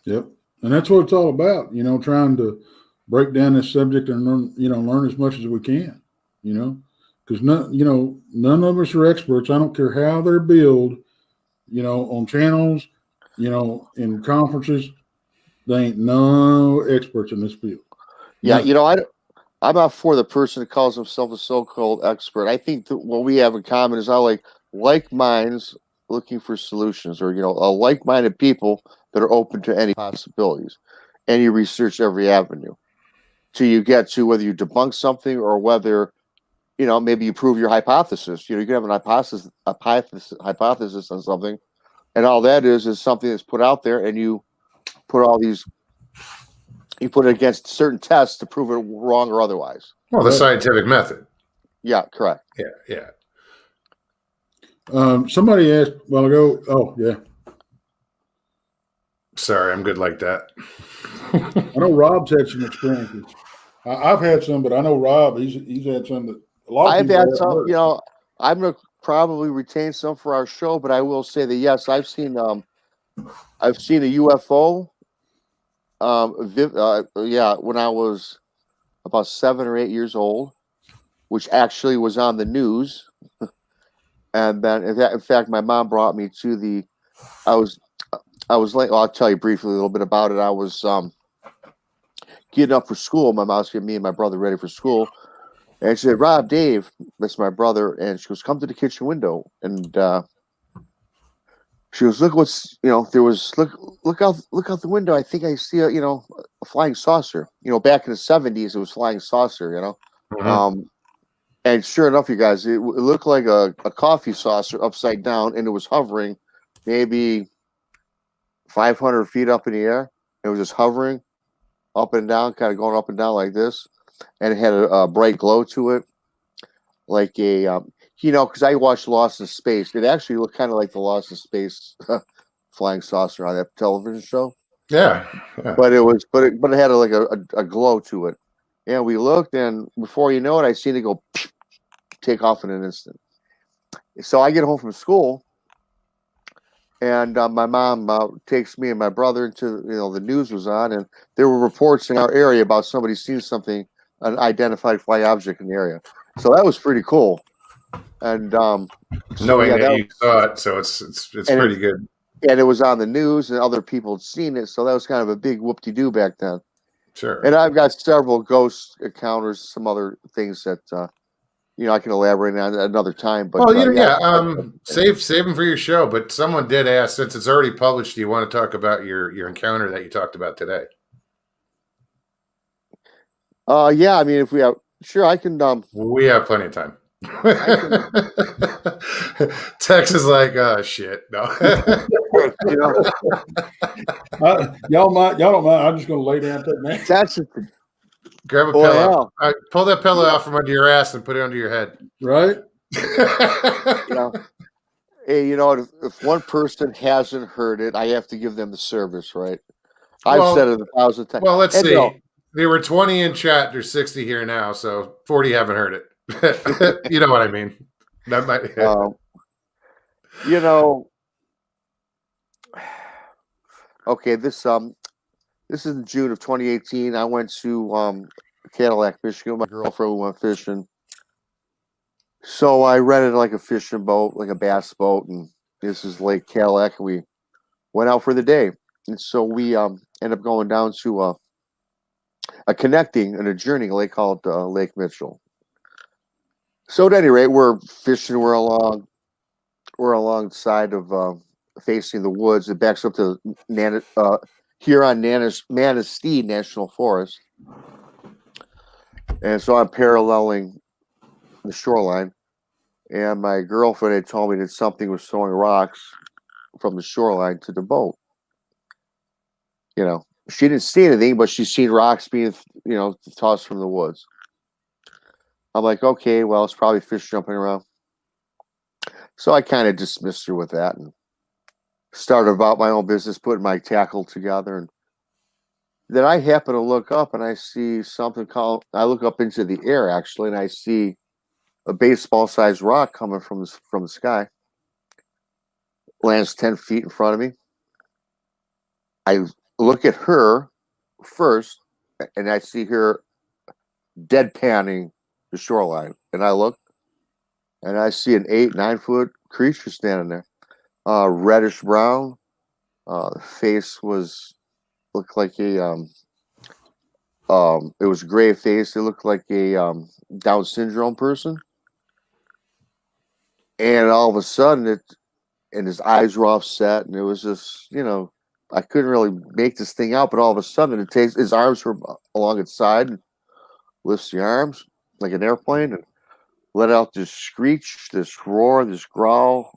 Yep. And that's what it's all about, trying to break down this subject and learn as much as we can, because none of us are experts. I don't care how they're billed, on channels, in conferences, they ain't no experts in this field. Yeah. I'm not for the person that calls himself a so-called expert. I think that what we have in common is I like minds looking for solutions, or like-minded people that are open to any possibilities, and you research every avenue till you get to whether you debunk something or whether maybe you prove your hypothesis. You can have an hypothesis on something, and all that is something that's put out there, and you put it against certain tests to prove it wrong or otherwise. Well, the scientific method. Yeah, correct. Yeah. Somebody asked a while ago. Oh, yeah. Sorry, I'm good like that. I know Rob's had some experiences. I've had some, but I know Rob. He's had some that a lot of I've people had have some. heard. I'm gonna probably retain some for our show, but I will say that yes, I've seen a UFO. When I was about 7 or 8 years old, which actually was on the news. And then, in fact, my mom brought me to I was late. Well, I'll tell you briefly a little bit about it. I was getting up for school. My mom's getting me and my brother ready for school. And she said, Rob, Dave, that's my brother. And she goes, come to the kitchen window. And she goes, look what's, there was, look out the window. I think I see a flying saucer. Back in the 70s, it was flying saucer, Mm-hmm. And sure enough, you guys, it looked like a coffee saucer upside down, and it was hovering maybe 500 feet up in the air. It was just hovering up and down, kind of going up and down like this. And it had a bright glow to it, like a, because I watched Lost in Space. It actually looked kind of like the Lost in Space flying saucer on that television show. Yeah. But it had a glow to it. And we looked, and before you know it, I seen it go take off in an instant. So I get home from school, And my mom takes me and my brother into, the news was on, and there were reports in our area about somebody seeing something, an identified flying object in the area. So that was pretty cool. And so Knowing yeah, that that you saw it, so it's and pretty it, good. and it was on the news, and other people had seen it. So that was kind of a big whoop-de-doo back then. Sure. And I've got several ghost encounters, some other things that I can elaborate on another time. But Well, yeah, save them for your show. But someone did ask, since it's already published, do you want to talk about your encounter that you talked about today? yeah. I mean, if we have, sure, I can. We have plenty of time. can- Tex is like, oh shit, no. Y'all don't mind. I'm just going to lay down and take a nap. That's Grab a Boy, pillow. hell. Pull that pillow out from under your ass and put it under your head. Right? Hey, if one person hasn't heard it, I have to give them the service, right? Well, I've said it 1,000 times. Well, let's And see. no, There were 20 in chat. There's 60 here now, so 40 haven't heard it. You know what I mean? That might. Okay, this is in June of 2018. I went to Cadillac, Michigan. My girlfriend went fishing. So I rented like a fishing boat, like a bass boat, and this is Lake Cadillac, and we went out for the day. And so we ended up going down to a connecting and adjourning lake called Lake Mitchell. So at any rate, we're fishing. We're alongside of facing the woods. It backs up to Huron Manistee National Forest, and so I'm paralleling the shoreline. And my girlfriend had told me that something was throwing rocks from the shoreline to the boat. She didn't see anything, but she's seen rocks being, tossed from the woods. I'm like, okay, well, it's probably fish jumping around. So I kind of dismissed her with that and started about my own business, putting my tackle together. And then I happen to look up and I see something I look up into the air, actually, and I see a baseball-sized rock coming from the sky. Lands 10 feet in front of me. I look at her first, and I see her deadpanning the shoreline. And I look, and I see an 8-9 foot creature standing there, reddish brown. The face looked like a it was gray face. It looked like a Down syndrome person. And all of a sudden, and his eyes were offset, and it was just, I couldn't really make this thing out. But all of a sudden, his arms were along its side, and lifts the arms like an airplane, and let out this screech, this roar, this growl.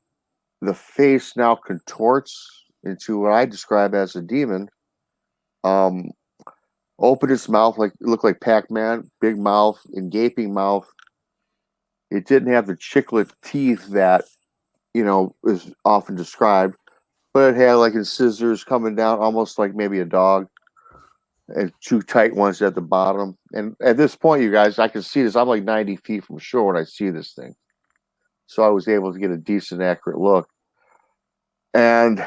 The face now contorts into what I describe as a demon. Opened its mouth like it looked like Pac-Man, big mouth and gaping mouth. It didn't have the chiclet teeth that is often described, but it had like scissors coming down, almost like maybe a dog, and 2 tight ones at the bottom. And at this point, you guys, I can see this. I'm like 90 feet from shore when I see this thing, so I was able to get a decent, accurate look. And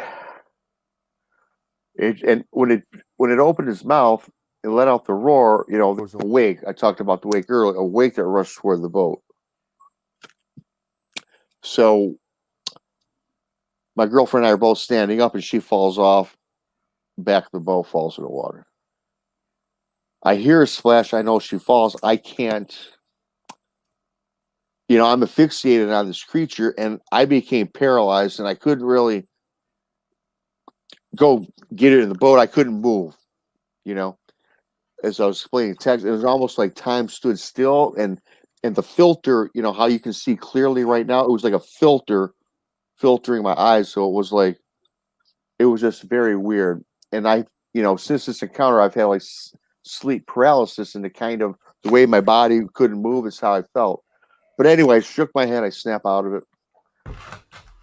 when it opened its mouth and let out the roar, there was a wake. I talked about the wake earlier, a wake that rushed toward the boat. So my girlfriend and I are both standing up, and she falls off. Back of the boat, falls in the water. I hear a splash. I know she falls. I can't. I'm asphyxiated on this creature, and I became paralyzed, and I couldn't really go get it in the boat. I couldn't move. As I was explaining text, it was almost like time stood still, and the filter, how you can see clearly right now, it was like a filter filtering my eyes. So it was just very weird. And I, since this encounter, I've had like sleep paralysis, and the way my body couldn't move is how I felt. But anyway, I shook my head, I snap out of it,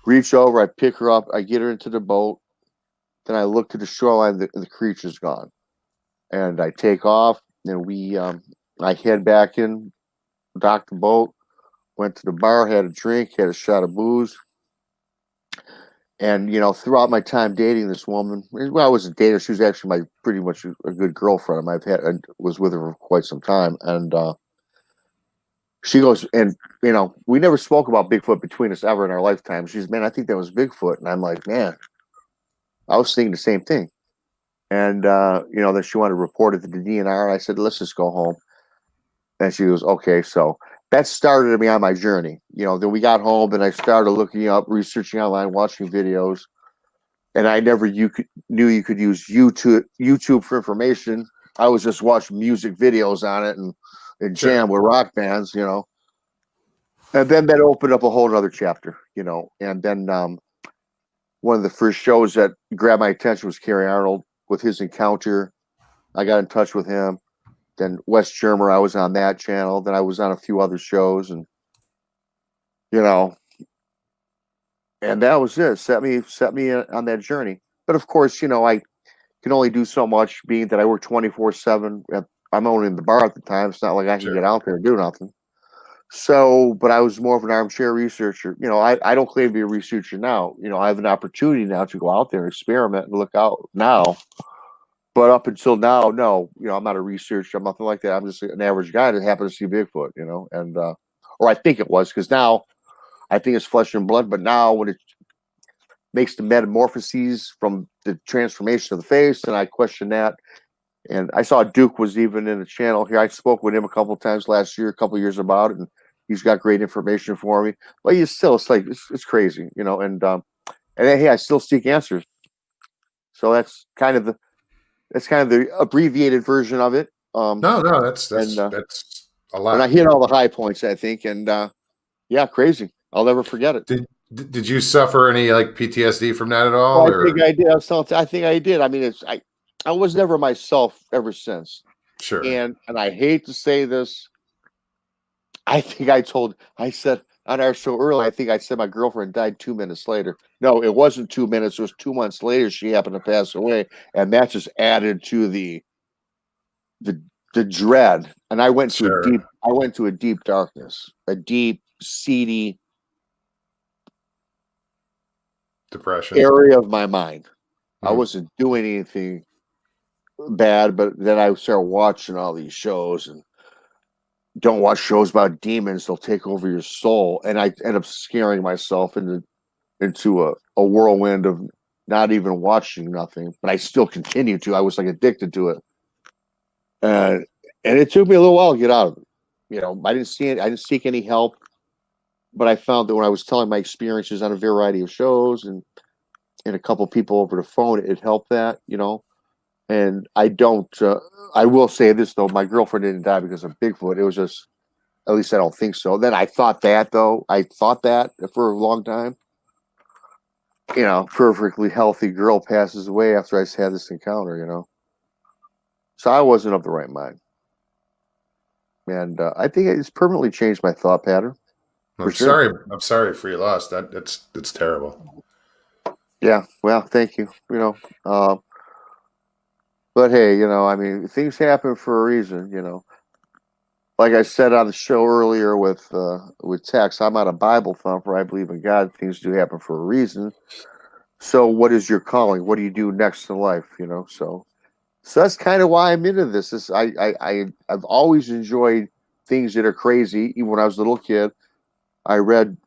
reach over, I pick her up, I get her into the boat. Then I look to the shoreline, and the creature's gone. And I take off, and I head back in, docked the boat, went to the bar, had a drink, had a shot of booze. And throughout my time dating this woman, well, I wasn't dating her. She was actually my pretty much a good girlfriend. I was with her for quite some time, and she goes, and we never spoke about Bigfoot between us ever in our lifetime. She's, man, I think that was Bigfoot, and I'm like, man, I was thinking the same thing. And then she wanted to report it to the DNR, and I said, let's just go home. And she goes, okay. So that started me on my journey. Then we got home, and I started looking up, researching online, watching videos. And I never knew you could use YouTube for information. I was just watching music videos on it and jam with rock bands, And then that opened up a whole other chapter, And then one of the first shows that grabbed my attention was Kerry Arnold with his encounter. I got in touch with him. Then Wes Germer, I was on that channel. Then I was on a few other shows, and and that was it. Set me on that journey. But of course, I can only do so much, being that I work 24/7. I'm only in the bar at the time. It's not like I can get out there and do nothing. So, but I was more of an armchair researcher. I don't claim to be a researcher now. I have an opportunity now to go out there and experiment and look out now. But up until now, no, I'm not a researcher. I'm nothing like that. I'm just an average guy that happened to see Bigfoot, and or I think it was, because now I think it's flesh and blood. But now when it makes the metamorphoses from the transformation of the face, and I question that. And I saw Duke was even in the channel here. I spoke with him a couple of times last year, a couple of years about it, and he's got great information for me. But it's crazy, And hey, I still seek answers. So that's kind of the abbreviated version of it. No, that's a lot. And I hit all the high points, I think, and yeah, crazy. I'll never forget it. Did you suffer any like PTSD from that at all? I think I did. I think I did. I mean, I was never myself ever since. Sure. And I hate to say this. I think I said on our show earlier, I think I said my girlfriend died 2 minutes later. No, it wasn't 2 minutes. It was 2 months later she happened to pass away. And that just added to the dread. And I went to a deep darkness, a deep, seedy depression area of my mind. I wasn't doing anything bad, but then I started watching all these shows, and don't watch shows about demons. They'll take over your soul. And I end up scaring myself into a whirlwind of not even watching nothing, but I still continue to. I was like addicted to it. And it took me a little while to get out of it. I didn't see it. I didn't seek any help, but I found that when I was telling my experiences on a variety of shows and a couple of people over the phone, it helped that, And I will say this, though. My girlfriend didn't die because of Bigfoot. It was just, at least I don't think so. Then I thought that, though. I thought that for a long time. Perfectly healthy girl passes away after I had this encounter, So I wasn't of the right mind. And I think it's permanently changed my thought pattern. I'm sorry for your loss. That's terrible. Yeah, well, thank you. But hey, I mean, things happen for a reason. Like I said on the show earlier with Tex, I'm not a Bible thumper. I believe in God. Things do happen for a reason. So, what is your calling? What do you do next in life? So that's kind of why I'm into this. I've always enjoyed things that are crazy. Even when I was a little kid, I read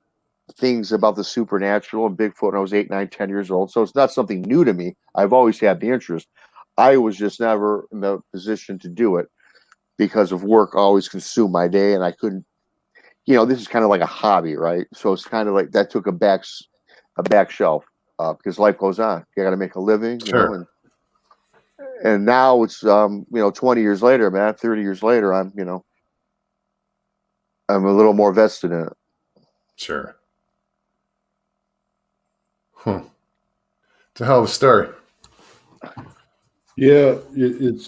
things about the supernatural and Bigfoot when I was 8, 9, 10 years old. So it's not something new to me. I've always had the interest. I was just never in the position to do it because of work always consumed my day, and I couldn't. This is kind of like a hobby, right? So it's kind of like that took a back shelf because life goes on. You got to make a living, Sure. and now it's 20 years later, man, 30 years later, I'm a little more vested in it. Sure. It's a hell of a story. Yeah, it's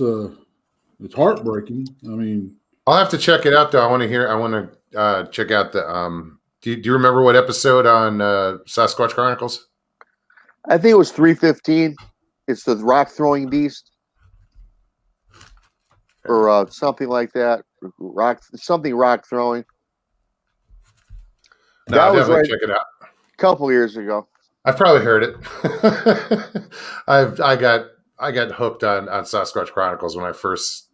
heartbreaking. I mean, I'll have to check it out though. I want to check out the do you remember what episode on Sasquatch Chronicles? I think it was 315. It's the rock throwing beast. Or something like that. Rock throwing. No, I'll definitely check it out. A couple years ago. I've probably heard it. I got hooked on Sasquatch Chronicles when I first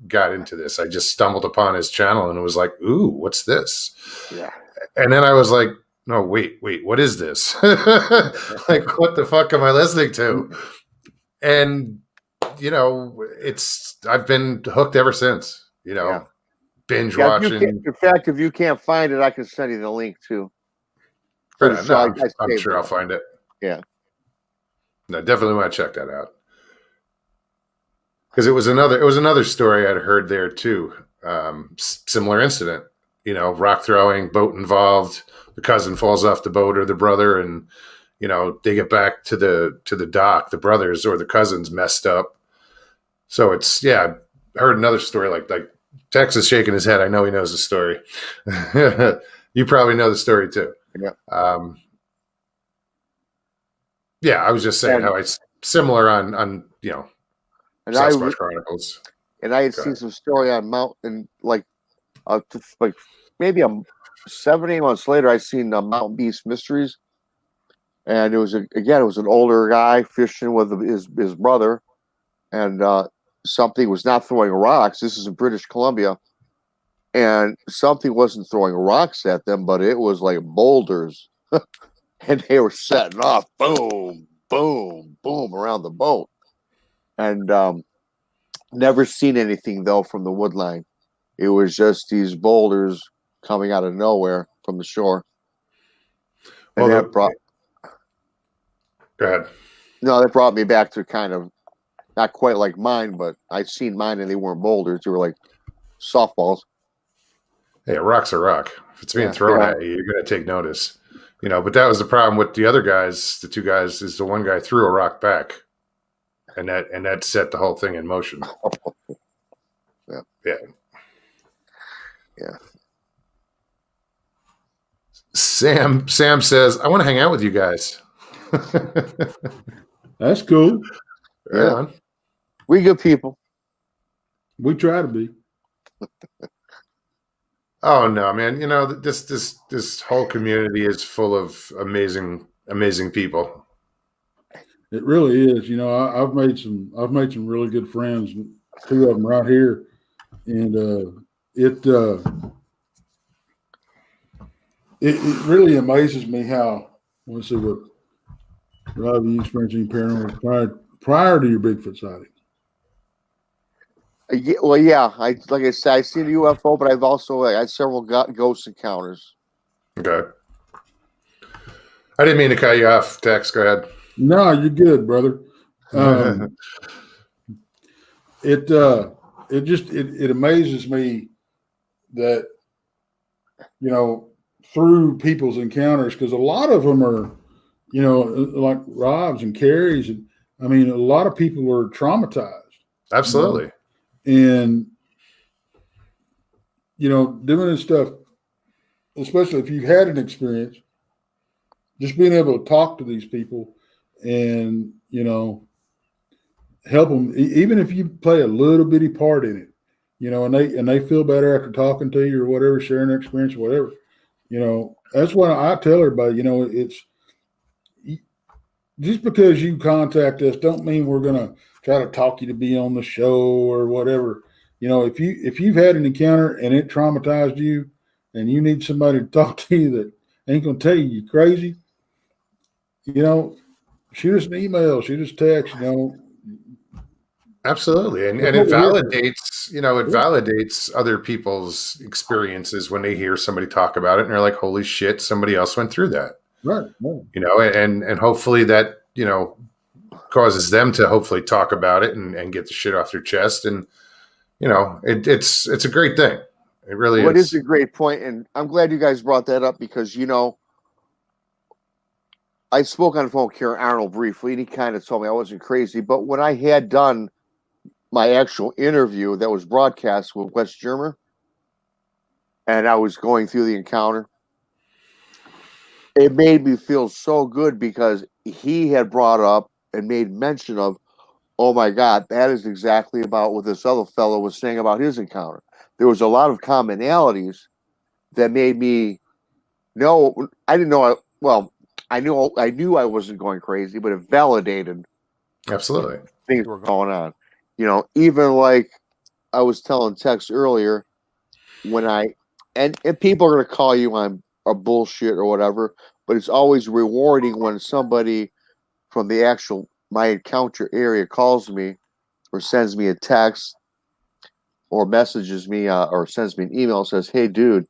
got into this. I just stumbled upon his channel and it was like, ooh, what's this? Yeah. And then I was like, no, wait, what is this? Like, what the fuck am I listening to? And I've been hooked ever since. Yeah. Binge Yeah, watching. in fact, if you can't find it, I can send you the link too. For the show. I'm sure I'll find it. Yeah. No, definitely want to check that out. Because it was another story I'd heard there too. Similar incident, rock throwing, boat involved. The cousin falls off the boat or the brother, and they get back to the dock. The brothers or the cousins messed up. So I heard another story like Tex is shaking his head. I know he knows the story. You probably know the story too. Yeah. I was just saying how it's similar on Sasquatch Chronicles. And I had seen some story on Mountain, like maybe 7-8 months later, I seen Mountain Beast Mysteries, and it was an older guy fishing with his brother, and something was not throwing rocks. This is in British Columbia, and something wasn't throwing rocks at them, but it was like boulders, and they were setting off, boom, boom, boom, around the boat, and never seen anything though from the wood line. It was just these boulders coming out of nowhere from the shore. And go ahead. No, that brought me back to kind of not quite like mine, but I've seen mine and they weren't boulders. They were like softballs. Hey, a rock's a rock. If it's being thrown at you, you're going to take notice. But that was the problem with the other guys. The two guys is the one guy threw a rock back, and that set the whole thing in motion. Yeah. Sam says, I want to hang out with you guys. That's cool. Right on. We good people. We try to be. Oh no, man! This whole community is full of amazing people. It really is. I've made some really good friends. 2 of them right here, and it really amazes me how. Let's see what Rob, you experienced any paranormal prior to your Bigfoot sighting? Yeah. Like I said, I've seen a UFO, but I've also had several ghost encounters. Okay. I didn't mean to cut you off, Tex. Go ahead. No, you're good, brother. It amazes me that through people's encounters, because a lot of them are like Rob's and Carrie's, and I mean a lot of people are traumatized. Absolutely. And doing this stuff, especially if you've had an experience, just being able to talk to these people and help them, even if you play a little bitty part in it, and they feel better after talking to you or whatever, sharing their experience, or whatever. That's what I tell everybody. It's just because you contact us don't mean we're gonna try to talk you to be on the show or whatever. If you've had an encounter and it traumatized you, and you need somebody to talk to you that ain't gonna tell you're crazy, shoot us an email, shoot us a text. Absolutely, and it validates validates other people's experiences when they hear somebody talk about it, and they're like, "Holy shit, somebody else went through that." Right. And hopefully that causes them to hopefully talk about it and get the shit off their chest, and it's a great thing. It really is. It is a great point, and I'm glad you guys brought that up because I spoke on the phone with Karen Arnold briefly, and he kind of told me I wasn't crazy, but when I had done my actual interview that was broadcast with Wes Germer, and I was going through the encounter, it made me feel so good because he had brought up and made mention of, oh my God, that is exactly about what this other fellow was saying about his encounter. There was a lot of commonalities that made me know. I didn't know. I knew I wasn't going crazy, but it validated Absolutely. things were going on. Even like I was telling Tex earlier, when and people are going to call you on a bullshit or whatever, but it's always rewarding when somebody from my encounter area calls me or sends me a text or messages me or sends me an email and says, "Hey, dude,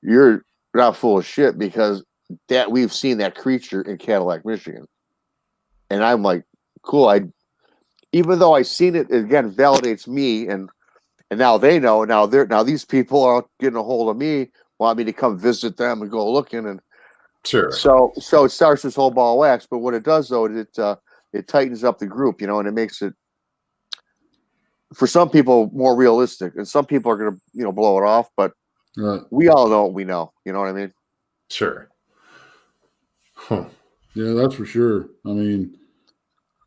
you're not full of shit because that we've seen that creature in Cadillac, Michigan." And I'm like, cool. Even though I seen it again, validates me, and now they know. Now these people are getting a hold of me, want me to come visit them and go looking, and Sure. so it starts this whole ball of wax. But what it does though, it tightens up the group, and it makes it for some people more realistic, and some people are going to blow it off. But Right. we all know what we know. You know what I mean? Sure. Huh. Yeah, that's for sure. I mean,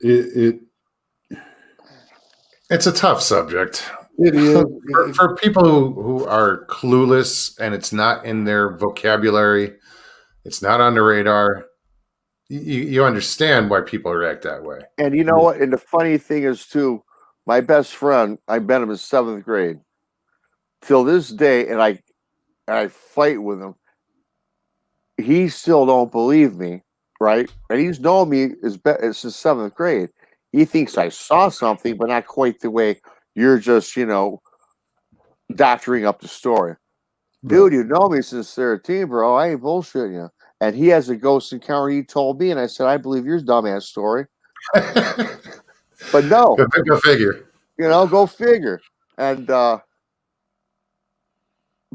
it's a tough subject. It is for people who are clueless and it's not in their vocabulary, it's not on the radar. You understand why people react that way. And you know what? And the funny thing is too, my best friend, I met him in 7th grade. Till this day, and I fight with him. He still don't believe me, right? And he's known me since 7th grade. He thinks I saw something, but not quite the way you're just, doctoring up the story. Dude, you know me since 13, bro. I ain't bullshitting you. And he has a ghost encounter he told me, and I said, I believe your dumbass story. But no. Go figure. Go figure. And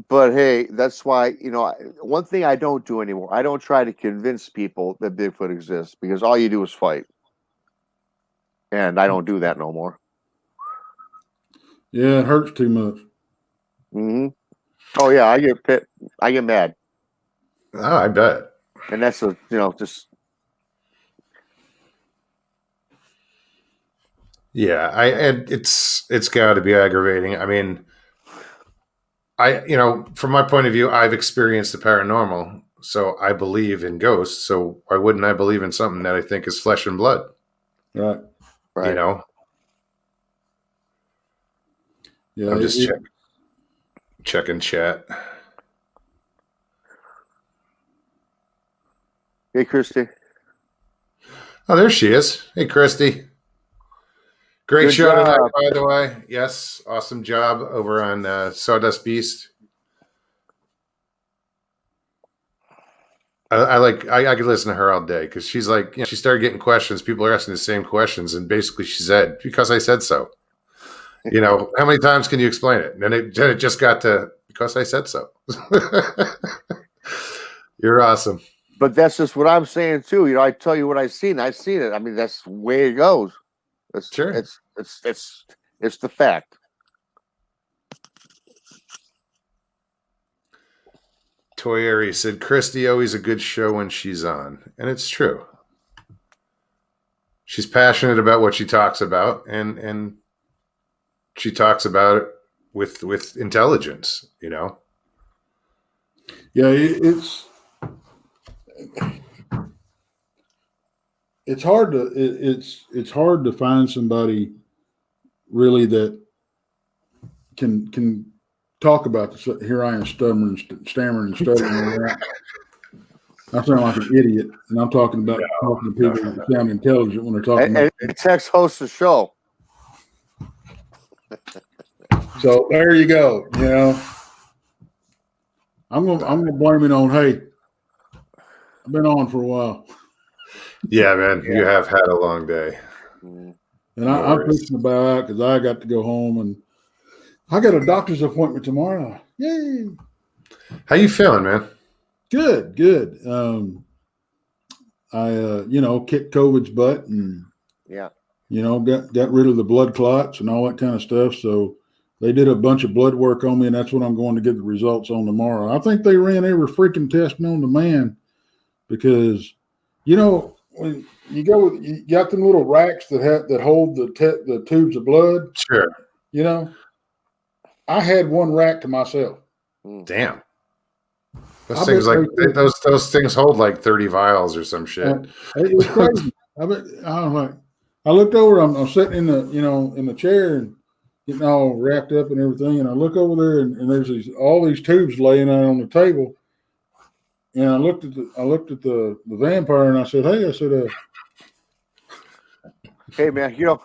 but hey, that's why, one thing I don't do anymore, I don't try to convince people that Bigfoot exists, because all you do is fight. And I don't do that no more. Yeah, it hurts too much. Mm-hmm. Oh yeah, I get mad. Oh, I bet. And that's just. Yeah, and it's got to be aggravating. I mean, from my point of view, I've experienced the paranormal, so I believe in ghosts. So why wouldn't I believe in something that I think is flesh and blood? Right. Yeah, I'm just checking chat. Hey, Christy. Oh, there she is. Hey, Christy. Great Good show job tonight, by the way. Yes, awesome job over on Sawdust Beast. I could listen to her all day because she's like, she started getting questions. People are asking the same questions, and basically she said, "Because I said so." How many times can you explain it? And then it just got to, "Because I said so." You're awesome. But that's just what I'm saying too. I tell you what I've seen it. I mean, that's the way it goes. Sure. It's the fact. Toy Aries said, "Christy always a good show when she's on," and it's true. She's passionate about what she talks about, and she talks about it with intelligence. Yeah, it's hard to find somebody really that can talk about this. Here I am stammering and stuttering. I sound like an idiot, and I'm talking about talking to people that sound intelligent when they're talking. And Tex hosts the show. So there you go. I'm gonna blame it on, hey, I've been on for a while. Yeah, man, you have had a long day. And I'm thinking about it because I got to go home, and I got a doctor's appointment tomorrow. Yay! How you feeling, man? Good. I kicked COVID's butt, and got rid of the blood clots and all that kind of stuff. So they did a bunch of blood work on me, and that's what I'm going to get the results on tomorrow. I think they ran every freaking test known to man, because when you got them little racks that hold the tubes of blood. Sure. I had one rack to myself. Damn. Those things those things hold like 30 vials or some shit. It was crazy. I was like, I looked over. I'm sitting in the chair and getting all wrapped up and everything. And I look over there and there's all these tubes laying out on the table. And I looked at the vampire and I said, "Hey," I said, "Hey man, you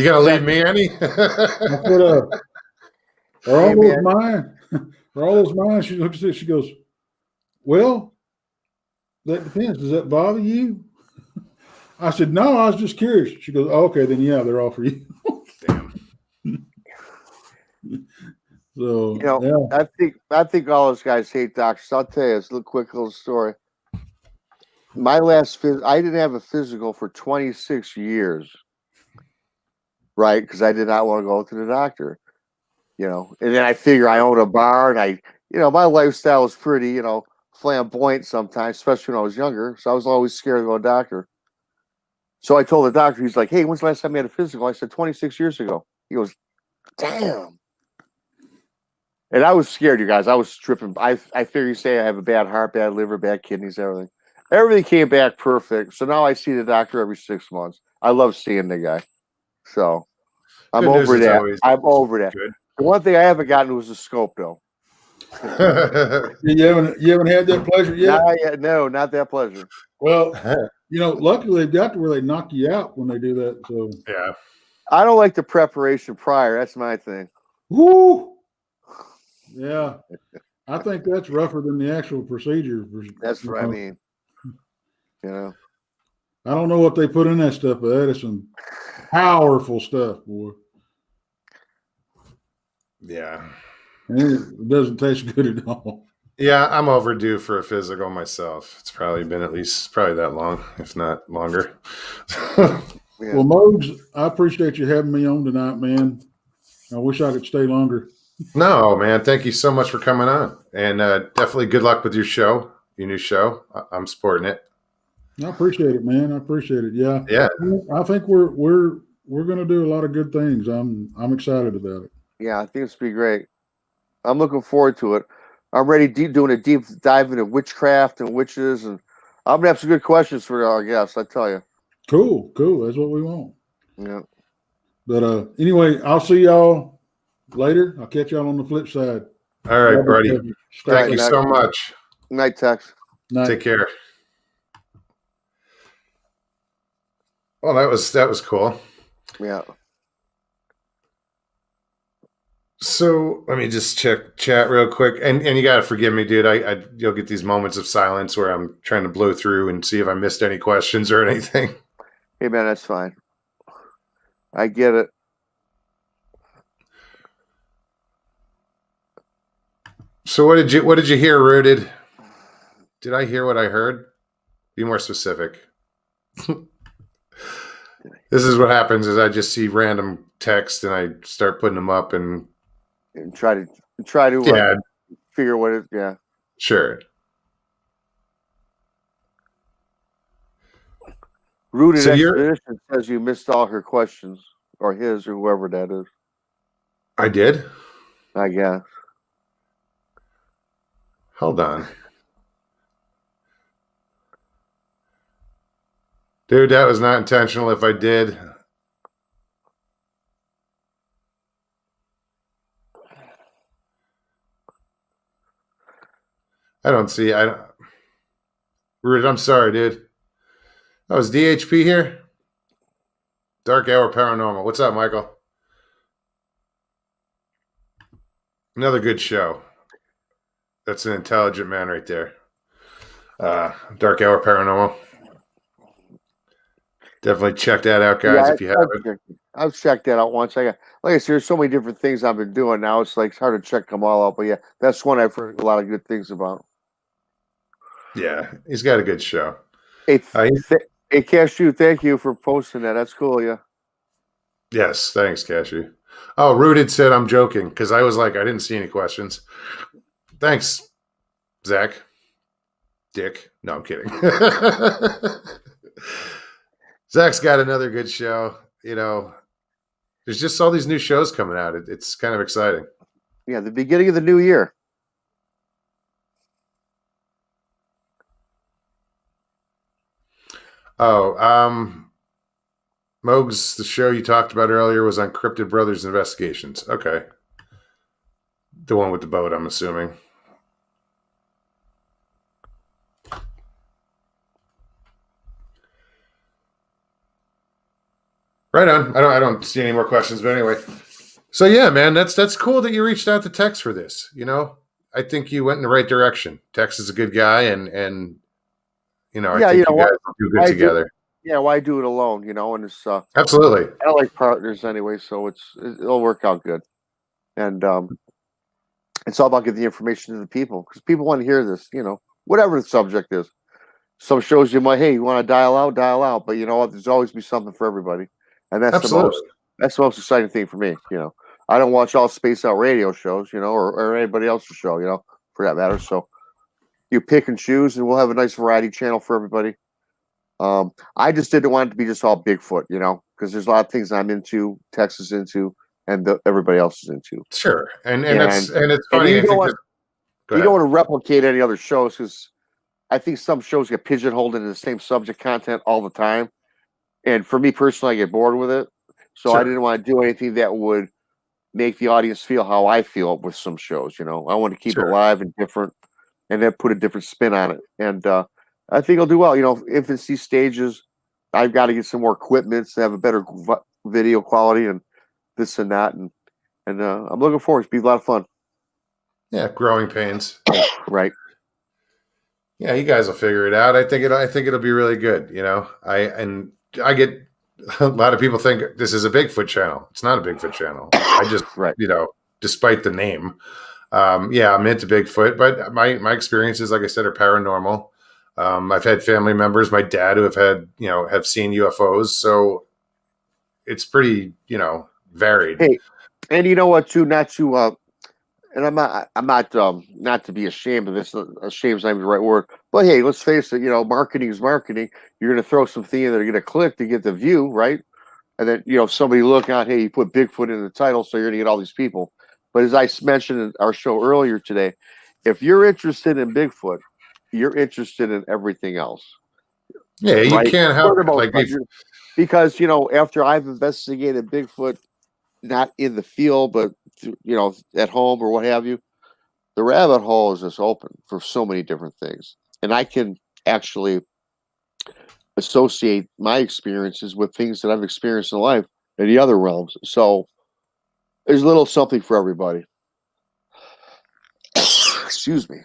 gonna leave me any?" I said, "Are all those mine? Are all those mine?" She looks at it. She goes, "Well, that depends. Does that bother you?" I said, "No, I was just curious." She goes, "Oh, okay, then yeah, they're all for you." Damn. So yeah. I think all those guys hate doctors. I'll tell you, it's a quick little story. My I didn't have a physical for 26 years, right? Because I did not want to go to the doctor, And then I figure I own a bar, and my lifestyle was pretty, flamboyant sometimes, especially when I was younger. So I was always scared to go to the doctor. So I told the doctor, he's like, "Hey, when's the last time you had a physical?" I said, 26 years ago. He goes, "Damn." And I was scared, you guys. I was tripping. I figured you say I have a bad heart, bad liver, bad kidneys, everything. Everything came back perfect. So now I see the doctor every 6 months. I love seeing the guy. So I'm over that. I'm over that. Good. The one thing I haven't gotten was a scope, though. You haven't had that pleasure yet? Not yet. No, not that pleasure. Well, luckily they've got to where they knock you out when they do that. So yeah. I don't like the preparation prior. That's my thing. Woo! Yeah. I think that's rougher than the actual procedure. That's what I mean. I don't know what they put in that stuff, but that is some powerful stuff, boy. Yeah. And it doesn't taste good at all. Yeah, I'm overdue for a physical myself. It's probably been probably that long, if not longer. Yeah. Well, Mogs, I appreciate you having me on tonight, man. I wish I could stay longer. No, man. Thank you so much for coming on. And definitely good luck with your new show. I'm supporting it. I appreciate it, man. I appreciate it. Yeah. Yeah. I think we're going to do a lot of good things. I'm excited about it. Yeah, I think it's going to be great. I'm looking forward to it. I'm ready doing a deep dive into witchcraft and witches, and I'm gonna have some good questions for our guests. I tell you. Cool. That's what we want. Yeah. But anyway, I'll see y'all later. I'll catch y'all on the flip side. All right, buddy. Thank you so much. Good night, Tex. Night. Take care. Well, that was cool. Yeah. So let me just check chat real quick, and you gotta forgive me, dude. You'll get these moments of silence where I'm trying to blow through and see if I missed any questions or anything. Hey man, that's fine. I get it. So what did you hear, Rooted? Did I hear what I heard? Be more specific. This is what happens: is I just see random text and I start putting them up and try to figure what it. Yeah. Sure. Rooted Expedition says you missed all her questions, or his, or whoever that is. I did? I guess. Hold on. Dude, that was not intentional if I did. I don't see. Rooted, I'm sorry, dude. Oh, is DHP here? Dark Hour Paranormal. What's up, Michael? Another good show. That's an intelligent man right there. Dark Hour Paranormal. Definitely check that out, guys, if you haven't. I've checked that out once. Like I said, there's so many different things I've been doing now. It's hard to check them all out. But yeah, that's one I've heard a lot of good things about. Yeah, he's got a good show. Hey, Cashew, thank you for posting that. That's cool, yeah. Yes, thanks, Cashew. Oh, Rooted said I'm joking because I was like, I didn't see any questions. Thanks, Zach. Dick. No, I'm kidding. Zach's got another good show. There's just all these new shows coming out. It's kind of exciting. Yeah, the beginning of the new year. Oh, Mogs, the show you talked about earlier was on Cryptid Brothers Investigations. Okay. The one with the boat, I'm assuming. Right on. I don't see any more questions, but anyway. So yeah, man, that's cool that you reached out to Tex for this. I think you went in the right direction. Tex is a good guy, and I Yeah, think you guys will do good together. Why do it alone? And it's Absolutely. I like partners anyway, so it'll work out good. And it's all about getting the information to the people because people want to hear this. Whatever the subject is. Some shows you might, hey, you want to dial out, but you know what? There's always be something for everybody, and Absolutely. that's the most exciting thing for me. I don't watch all space out radio shows, or anybody else's show, for that matter. So you pick and choose, and we'll have a nice variety channel for everybody. I just didn't want it to be just all Bigfoot, because there's a lot of things I'm into, Tex is into, and everybody else is into. Sure, and it's funny. You don't want to replicate any other shows because I think some shows get pigeonholed into the same subject content all the time, and for me personally, I get bored with it. So I didn't want to do anything that would make the audience feel how I feel with some shows. I want to keep it live and different, and then put a different spin on it. And I think I'll do well. Infancy stages, I've got to get some more equipment to have a better video quality and this and that. And I'm looking forward to it. It'll be a lot of fun. Yeah, growing pains. Right. Yeah, you guys will figure it out. I think it'll be really good. I get a lot of people think this is a Bigfoot channel. It's not a Bigfoot channel. I just, despite the name, I'm into Bigfoot, but my experiences, like I said, are paranormal. I've had family members, my dad, who have seen UFOs. So it's pretty, varied. Hey, and you know what, too, not to, and I'm not to be ashamed of this. Ashamed is not even the right word. But hey, let's face it. Marketing is marketing. You're going to throw something in that are going to click to get the view, right? And then if somebody look out, hey, you put Bigfoot in the title, so you're going to get all these people. But as I mentioned in our show earlier today, if you're interested in Bigfoot, you're interested in everything else. Yeah, you can't help it. Because after I've investigated Bigfoot, not in the field, but at home or what have you, the rabbit hole is just open for so many different things, and I can actually associate my experiences with things that I've experienced in life in the other realms. So there's a little something for everybody. Excuse me.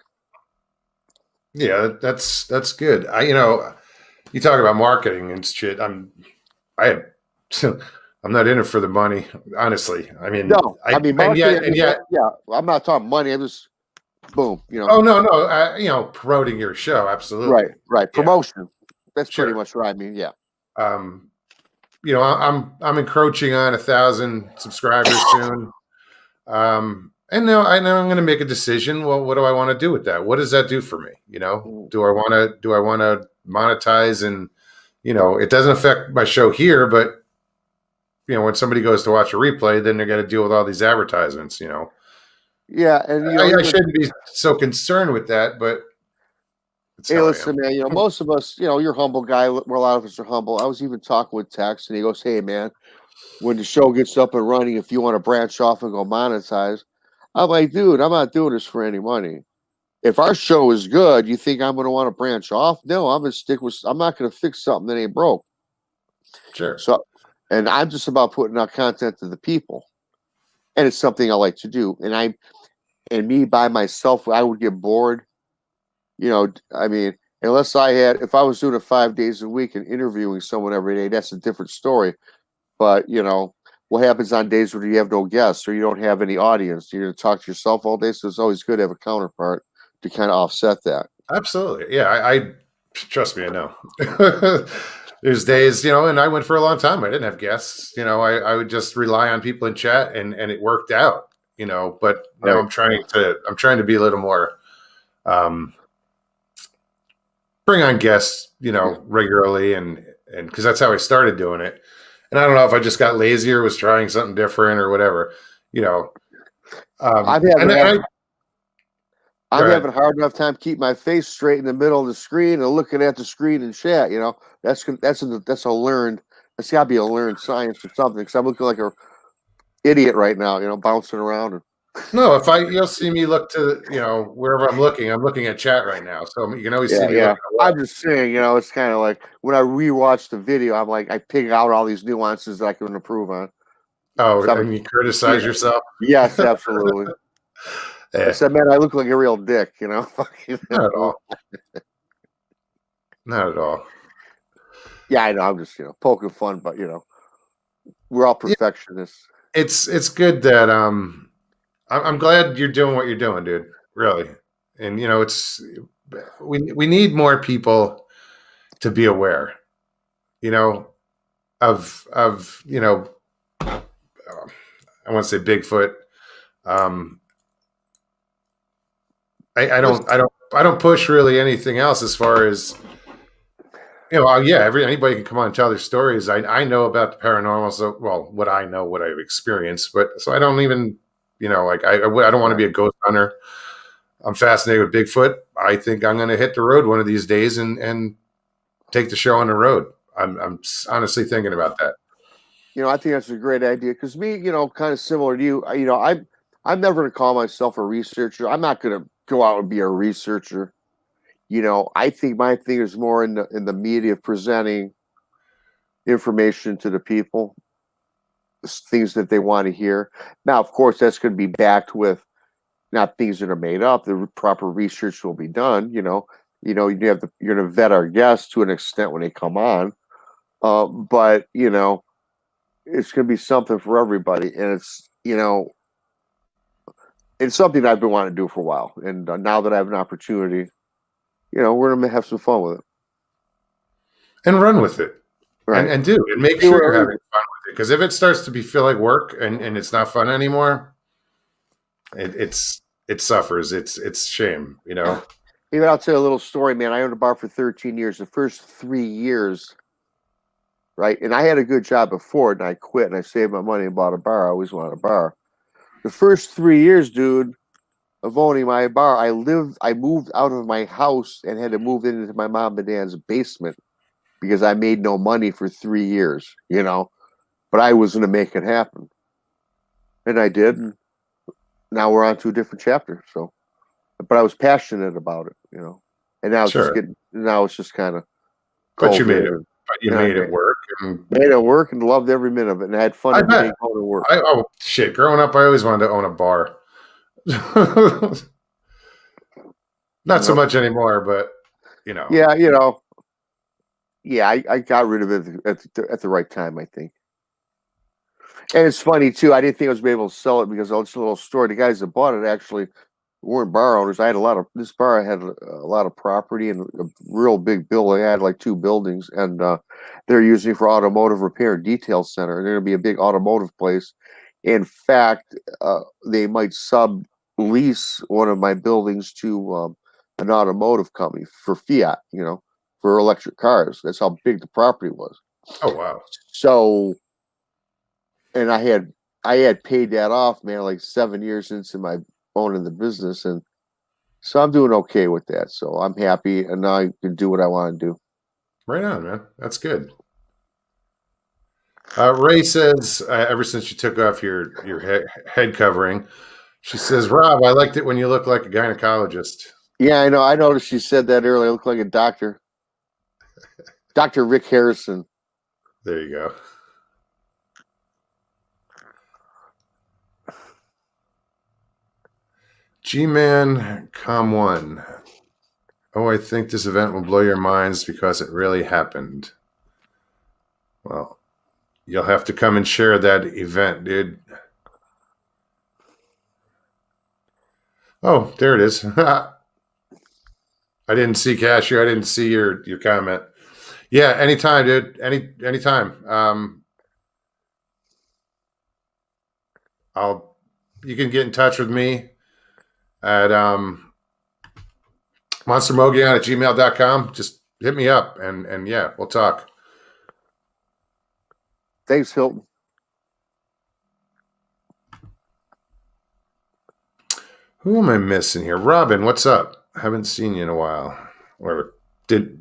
Yeah, that's good. You talk about marketing and shit. I'm not in it for the money, honestly. I mean, no, marketing, yeah. I'm not talking money. I'm just boom. Oh no, promoting your show, absolutely. Right. Promotion. That's pretty much what I mean. Yeah. I'm encroaching on 1,000 subscribers soon. And now I know I'm going to make a decision. Well, what do I want to do with that? What does that do for me? Do I want to monetize? And it doesn't affect my show here, but when somebody goes to watch a replay, then they're going to deal with all these advertisements. Yeah, and I shouldn't be so concerned with that, but hey, listen, man. Most of us, you're a humble guy. Where a lot of us are humble. I was even talking with Tex, and he goes, "Hey, man, when the show gets up and running, if you want to branch off and go monetize," I'm like, "Dude, I'm not doing this for any money. If our show is good, you think I'm going to want to branch off? No, I'm going to stick with. I'm not going to fix something that ain't broke." Sure. So, and I'm just about putting out content to the people, and it's something I like to do. And me by myself, I would get bored. I mean, unless if I was doing it 5 days a week and interviewing someone every day, that's a different story. But, what happens on days where you have no guests or you don't have any audience? You're going to talk to yourself all day. So it's always good to have a counterpart to kind of offset that. Absolutely. Yeah. I trust me, I know. There's days, and I went for a long time. I didn't have guests. I would just rely on people in chat and it worked out, but now I'm trying to be a little more, bring on guests, regularly and because that's how I started doing it. And I don't know if I just got lazy or was trying something different or whatever, I'm ahead. having a hard enough time keep my face straight in the middle of the screen and looking at the screen and chat. You know, that's a learned. That's got to be a learned science or something. Because I'm looking like a idiot right now. You know, bouncing around. And, No, you'll see me look to, wherever I'm looking at chat right now. So you can always see me yeah. looking away. I'm just saying. You know, it's kind of like when I rewatch the video, I'm like I pick out all these nuances that I can improve on. Oh, So and you criticize yourself? yes, absolutely. I Yeah, said, man, I look like a real dick. You know. not at all. Not at all. Yeah, I know. I'm just poking fun, but we're all Yeah, perfectionists. it's good that I'm glad you're doing what you're doing, dude. Really, and it's we need more people to be aware, of I want to say Bigfoot. Um, I don't push really anything else as far as yeah. Anybody can come on and tell their stories. I know about the paranormal, so what I know, what I've experienced, but so I don't even like I don't want to be a ghost hunter. I'm fascinated with Bigfoot. I think I'm going to hit the road one of these days and take the show on the road. I'm honestly thinking about that. I think that's a great idea because me, kind of similar to you. I'm never going to call myself a researcher. I'm not going to go out and be a researcher. I think my thing is more in the media presenting information to the people, things that they want to hear. Now, of course, that's going to be backed with not things that are made up. The proper research will be done. You're going to vet our guests to an extent when they come on, but it's going to be something for everybody, and it's something I've been wanting to do for a while. And now that I have an opportunity, we're going to have some fun with it. And run with it. Right. And do. And make sure you're having fun with it. Because if it starts to feel like work and it's not fun anymore, it suffers. It's shame, Even I'll tell you a little story, man. I owned a bar for 13 years. The first 3 years, right? And I had a good job before it, and I quit and I saved my money and bought a bar. I always wanted a bar. The first 3 years, dude, of owning my bar, I moved out of my house and had to move into my mom and dad's basement because I made no money for 3 years, but I was going to make it happen. And I did. And now we're on to a different chapter. So, but I was passionate about it, and now it's just kind of, but you made it. But you made it work. And made it work and loved every minute of it. And I had fun every day going to work. Oh, shit. Growing up, I always wanted to own a bar. Not so much anymore, but Yeah, I got rid of it at the right time, I think. And it's funny too. I didn't think I was able to sell it because it's a little story. The guys that bought it actually weren't bar owners. I had this bar had a lot of property and a real big building. I had like 2 buildings, and they're using for automotive repair and detail center. And they're going to be a big automotive place. In fact, they might sublease one of my buildings to an automotive company for Fiat, for electric cars. That's how big the property was. Oh, wow. So, and I had paid that off, man, like 7 years into my owning the business, and so I'm doing okay with that. So I'm happy, and now I can do what I want to do. Right on, man. That's good. Ray says, ever since you took off your head covering, she says, Rob, I liked it when you looked like a gynecologist. Yeah, I know. I noticed she said that earlier. I look like a doctor. Dr. Rick Harrison. There you go. G-Man, come one. Oh, I think this event will blow your minds because it really happened. Well, you'll have to come and share that event, dude. Oh, there it is. I didn't see Cashew. I didn't see your comment. Yeah, anytime, dude. Anytime. You can get in touch with me at monstermogion@gmail.com. Just hit me up and yeah, we'll talk. Thanks, Hilton. Who am I missing here? Robin, what's up? Haven't seen you in a while. Or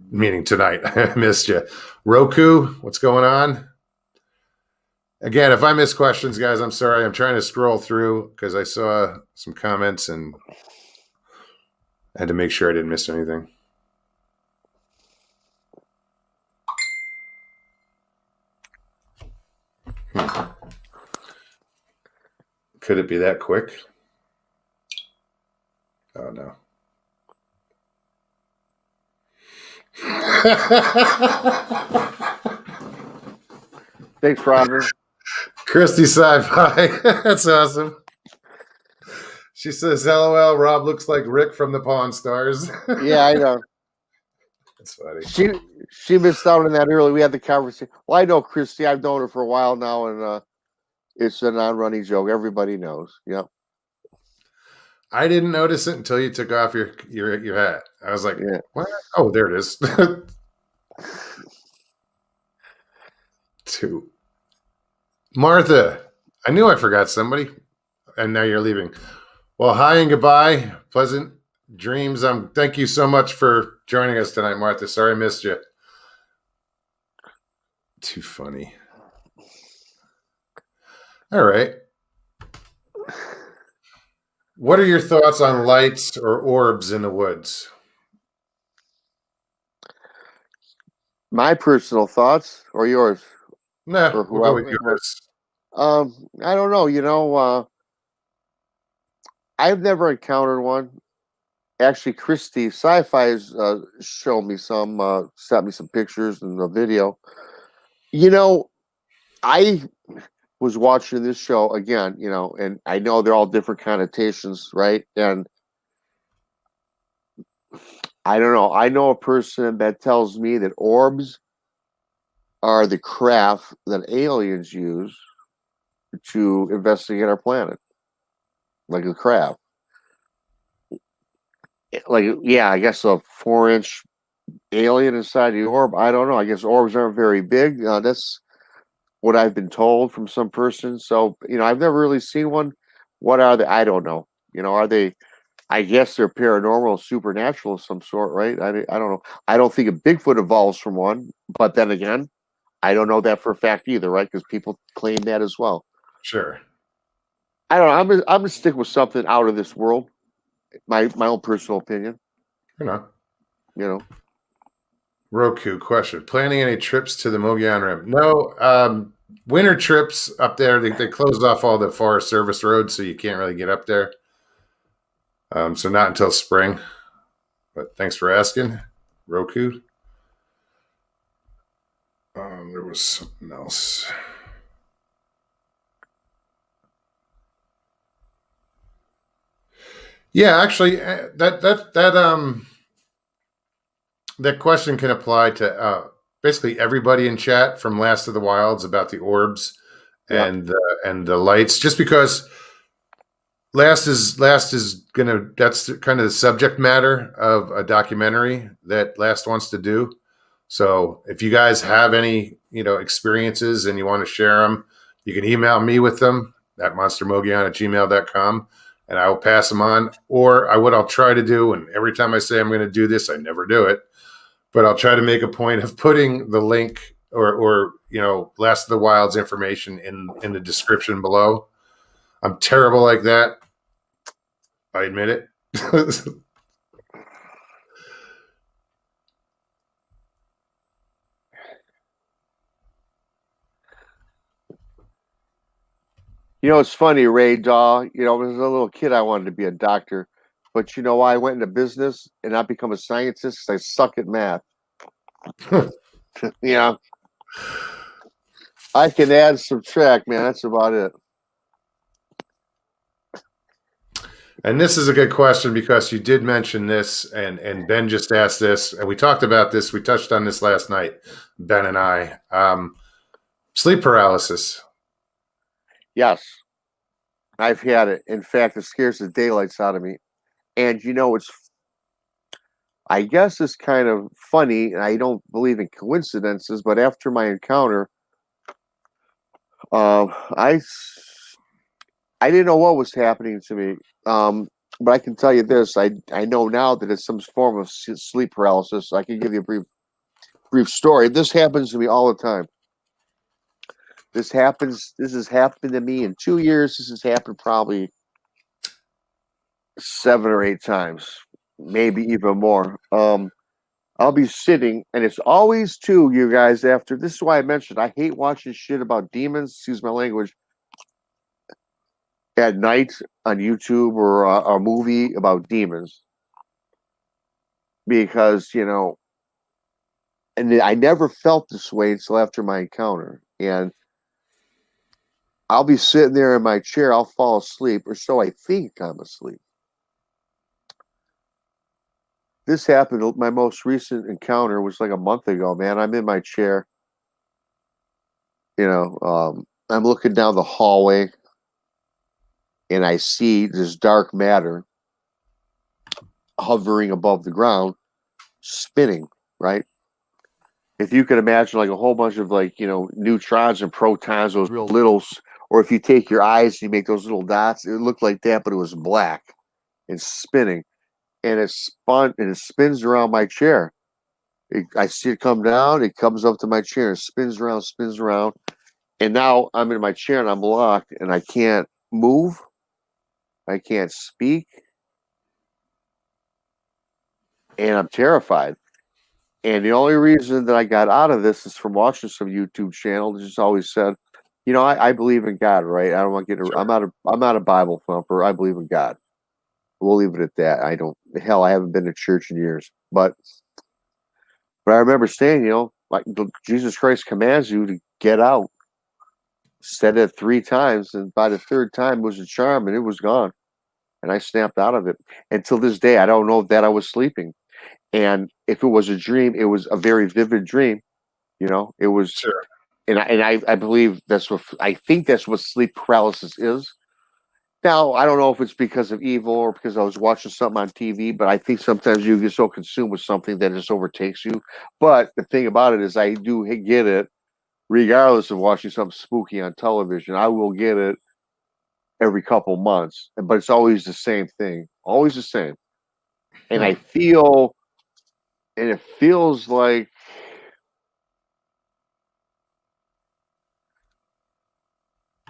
meaning tonight. I missed you. Roku, what's going on? Again, if I miss questions, guys, I'm sorry. I'm trying to scroll through because I saw some comments and I had to make sure I didn't miss anything. Could it be that quick? Oh, no. Thanks, Robin. Christy Sci-Fi. That's awesome. She says, LOL, Rob looks like Rick from the Pawn Stars. Yeah, I know. That's funny. She missed out on that early. We had the conversation. Well, I know Christy. I've known her for a while now, and it's a non-running joke. Everybody knows. Yep. I didn't notice it until you took off your hat. I was like, Yeah. what? Oh, there it is. Two. Martha, I knew I forgot somebody, and now you're leaving. Well, hi and goodbye. Pleasant dreams. Thank you so much for joining us tonight, Martha. Sorry I missed you. Too funny. All right. What are your thoughts on lights or orbs in the woods? My personal thoughts or yours? Nah, Or we'll go with whoever. yours. I don't know. I've never encountered one. Actually, Christy Sci-Fi has shown me some, sent me some pictures and a video. I was watching this show again, and I know they're all different connotations, right? And I don't know. I know a person that tells me that orbs are the craft that aliens use to investigate our planet, like a craft. Like, yeah, I guess a 4-inch alien inside the orb. I don't know. I guess orbs aren't very big. That's what I've been told from some person. So, I've never really seen one. What are they? I don't know. Are they? I guess they're paranormal, supernatural of some sort, right? I don't know. I don't think a Bigfoot evolves from one, but then again, I don't know that for a fact either, right? Because people claim that as well. Sure. I don't know. I'm gonna stick with something out of this world. My own personal opinion. Roku question. Planning any trips to the Mogollon Rim? No. Winter trips up there, they closed off all the Forest Service roads, so you can't really get up there. So not until spring. But thanks for asking, Roku. There was something else. Yeah, actually, that question can apply to basically everybody in chat from Last of the Wilds about the orbs and the lights. Just because Last is that's kind of the subject matter of a documentary that Last wants to do. So if you guys have any experiences and you want to share them, you can email me with them at monstermogollon@gmail.com. And I will pass them on. Or what I'll try to do, and every time I say I'm going to do this, I never do it, but I'll try to make a point of putting the link or Last of the Wild's information in the description below. I'm terrible like that. I admit it. It's funny, Ray Daw. As a little kid, I wanted to be a doctor, but why I went into business and not become a scientist? 'Cause I suck at math. I can add, subtract, man. That's about it. And this is a good question because you did mention this, and Ben just asked this, and we talked about this. We touched on this last night, Ben and I. Sleep paralysis. Yes, I've had it. In fact, it scares the daylights out of me. And I guess it's kind of funny, and I don't believe in coincidences, but after my encounter, I didn't know what was happening to me. But I can tell you this: I know now that it's some form of sleep paralysis. I can give you a brief story. This happens to me all the time. This has happened to me in 2 years. This has happened probably 7 or 8 times, maybe even more. I'll be sitting, and it's always too, you guys. After this is why I mentioned I hate watching shit about demons. Excuse my language. At night on YouTube or a movie about demons, because and I never felt this way until after my encounter. And I'll be sitting there in my chair, I'll fall asleep, or so I think I'm asleep. This happened, my most recent encounter was like a month ago, man. I'm in my chair, I'm looking down the hallway, and I see this dark matter hovering above the ground, spinning, right? If you could imagine like a whole bunch of neutrons and protons, those real little, or if you take your eyes and you make those little dots, it looked like that, but it was black and spinning, and it spins around my chair. I see it come down, it comes up to my chair, spins around, and now I'm in my chair and I'm locked and I can't move, I can't speak, and I'm terrified. And the only reason that I got out of this is from watching some YouTube channel that just always said, I believe in God, right? I don't want to get. I'm not a Bible thumper. I believe in God. We'll leave it at that. I haven't been to church in years, but I remember saying, like Jesus Christ commands you to get out. Said it 3 times, and by the 3rd time it was a charm, and it was gone, and I snapped out of it. Until this day, I don't know that I was sleeping, and if it was a dream, it was a very vivid dream. It was. Sure. And I believe I think that's what sleep paralysis is. Now, I don't know if it's because of evil or because I was watching something on TV, but I think sometimes you get so consumed with something that just overtakes you. But the thing about it is I do get it regardless of watching something spooky on television. I will get it every couple months, but it's always the same thing, always the same. And it feels like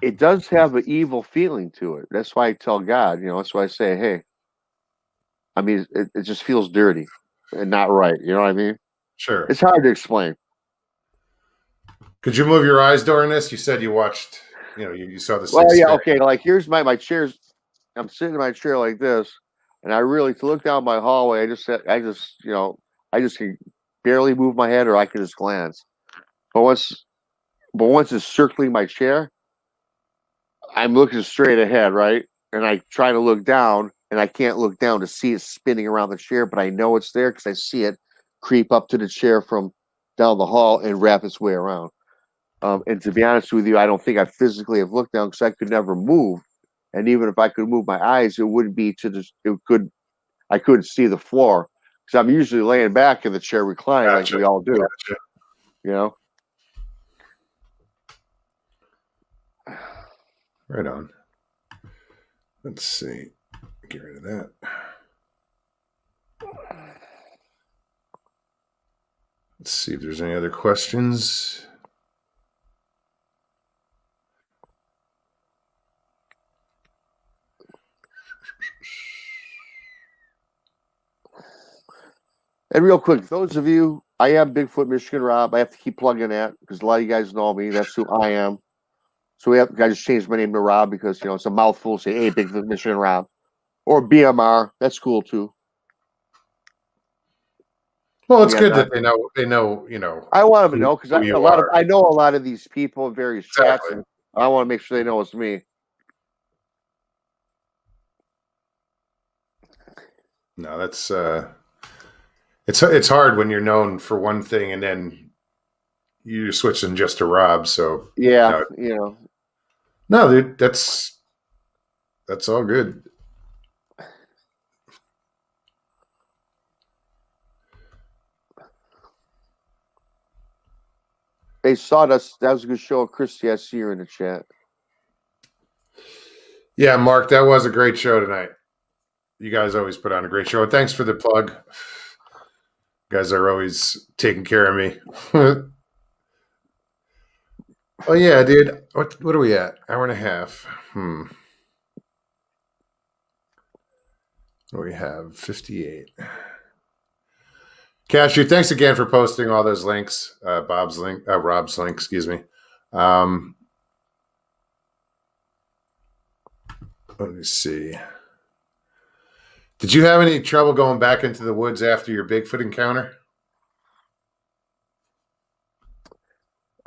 it does have an evil feeling to it. That's why I tell God, that's why I say, hey, I mean, it just feels dirty and not right. You know what I mean? Sure. It's hard to explain. Could you move your eyes during this? You said you watched, you saw this. Well, yeah, okay. Like here's my chairs. I'm sitting in my chair like this, and to look down my hallway, I just can barely move my head, or I can just glance. But once it's circling my chair, I'm looking straight ahead, right? And I try to look down, and I can't look down to see it spinning around the chair, but I know it's there because I see it creep up to the chair from down the hall and wrap its way around. And to be honest with you, I don't think I physically have looked down because I could never move. And even if I could move my eyes, it wouldn't be I couldn't see the floor because I'm usually laying back in the chair reclining like we all do. Gotcha. Right on. Let's see. Get rid of that. Let's see if there's any other questions. And real quick, those of you, I am Bigfoot Michigan Rob. I have to keep plugging that because a lot of you guys know me. That's who I am. So I just changed my name to Rob because it's a mouthful. Say, hey, Bigfoot Michigan Rob, or BMR. That's cool too. Well, it's good that they know. I want them to know because I know a lot of these people in various chats, and I want to make sure they know it's me. No, that's it's hard when you're known for one thing and then you're switching just to Rob. So yeah, no, dude, that's all good. They saw us. That was a good show. Christy, I see you in the chat. Yeah, Mark, that was a great show tonight. You guys always put on a great show. Thanks for the plug. You guys are always taking care of me. Oh yeah, dude. What are we at? Hour and a half. What do we have? 58. Cashew, thanks again for posting all those links. Rob's link, excuse me. Let me see. Did you have any trouble going back into the woods after your Bigfoot encounter?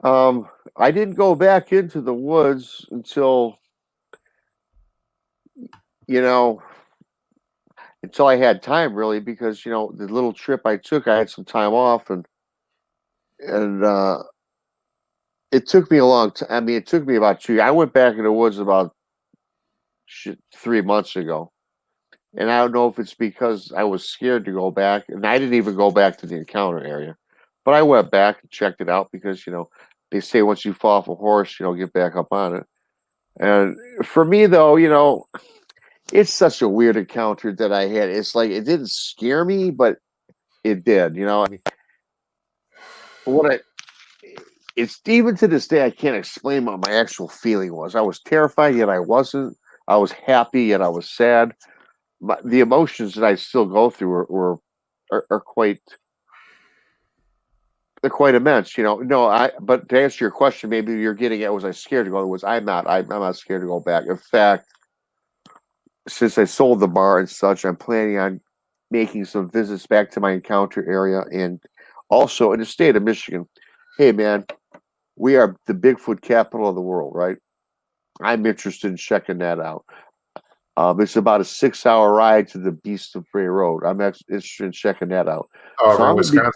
I didn't go back into the woods until, until I had time, really, because the little trip I took, I had some time off, and it took me a long time. I mean, it took me about 2 years. I went back in the woods about 3 months ago, and I don't know if it's because I was scared to go back, and I didn't even go back to the encounter area, but I went back and checked it out because they say once you fall off a horse, get back up on it. And for me, though, it's such a weird encounter that I had. It's like it didn't scare me, but it did. I mean, it's even to this day I can't explain what my actual feeling was. I was terrified, yet I wasn't. I was happy, yet I was sad. The emotions that I still go through are quite. They're quite immense, No, but to answer your question, maybe you're getting at was I scared to go? I'm not. I'm not scared to go back. In fact, since I sold the bar and such, I'm planning on making some visits back to my encounter area and also in the state of Michigan. Hey, man, we are the Bigfoot capital of the world, right? I'm interested in checking that out. It's about a 6-hour ride to the Beast of Prey Road. I'm interested in checking that out. Oh, over in Wisconsin?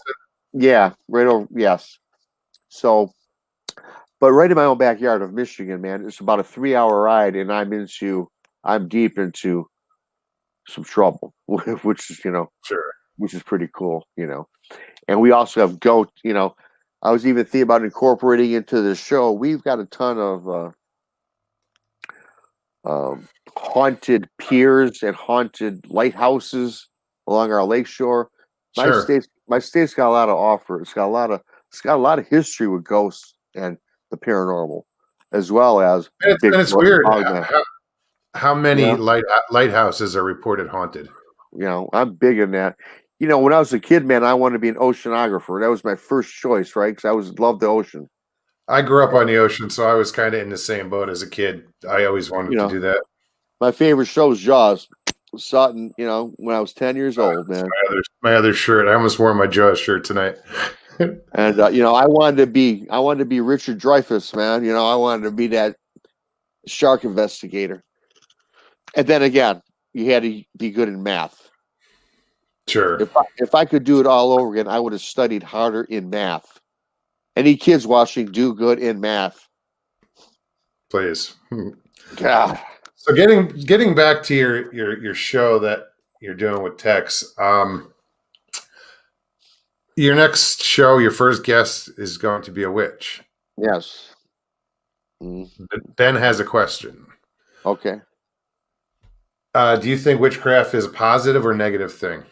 Yeah, right over. Yes. So, but right in my own backyard of Michigan, man, it's about a 3-hour ride, and I'm deep into some trouble, which is Sure. which is pretty cool, And we also have goat. I was even thinking about incorporating into the show. We've got a ton of haunted piers and haunted lighthouses along our lakeshore. Sure. My state's got a lot of offer. It's got a lot of history with ghosts and the paranormal, as well as And it's weird how many Yeah. lighthouses are reported haunted. I'm big in that. When I was a kid, man, I wanted to be an oceanographer. That was my first choice, right? Because I loved the ocean. I grew up on the ocean, so I was kind of in the same boat as a kid. I always wanted to do that. My favorite show is Jaws. Saw it, when I was 10 years old, man. My other shirt. I almost wore my Jaws shirt tonight. And I wanted to be Richard Dreyfuss, man. I wanted to be that shark investigator. And then again, you had to be good in math. Sure. If I could do it all over again, I would have studied harder in math. Any kids watching, do good in math. Please. God. So getting back to your show that you're doing with Tex, your next show, your first guest is going to be a witch. Yes. Ben has a question. Okay. Do you think witchcraft is a positive or negative thing?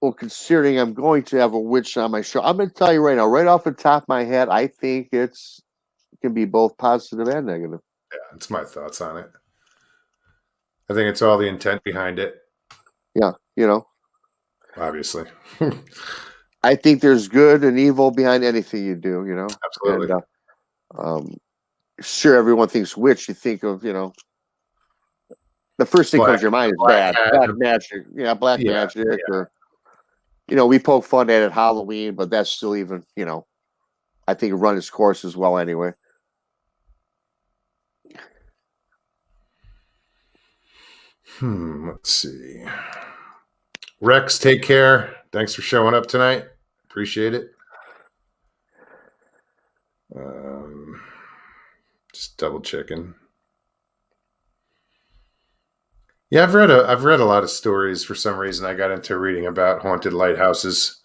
Well, considering I'm going to have a witch on my show, I'm going to tell you right now, right off the top of my head, I think it can be both positive and negative. Yeah, that's my thoughts on it. I think it's all the intent behind it. Yeah, Obviously. I think there's good and evil behind anything you do, Absolutely. And, sure, everyone thinks witch. You think of, the first thing comes to your mind is bad magic. Yeah, black magic. Or, we poke fun at it Halloween, but that's still even, I think it run its course as well anyway. Let's see. Rex, take care. Thanks for showing up tonight. Appreciate it. Just double checking. Yeah, I've read a lot of stories. For some reason, I got into reading about haunted lighthouses.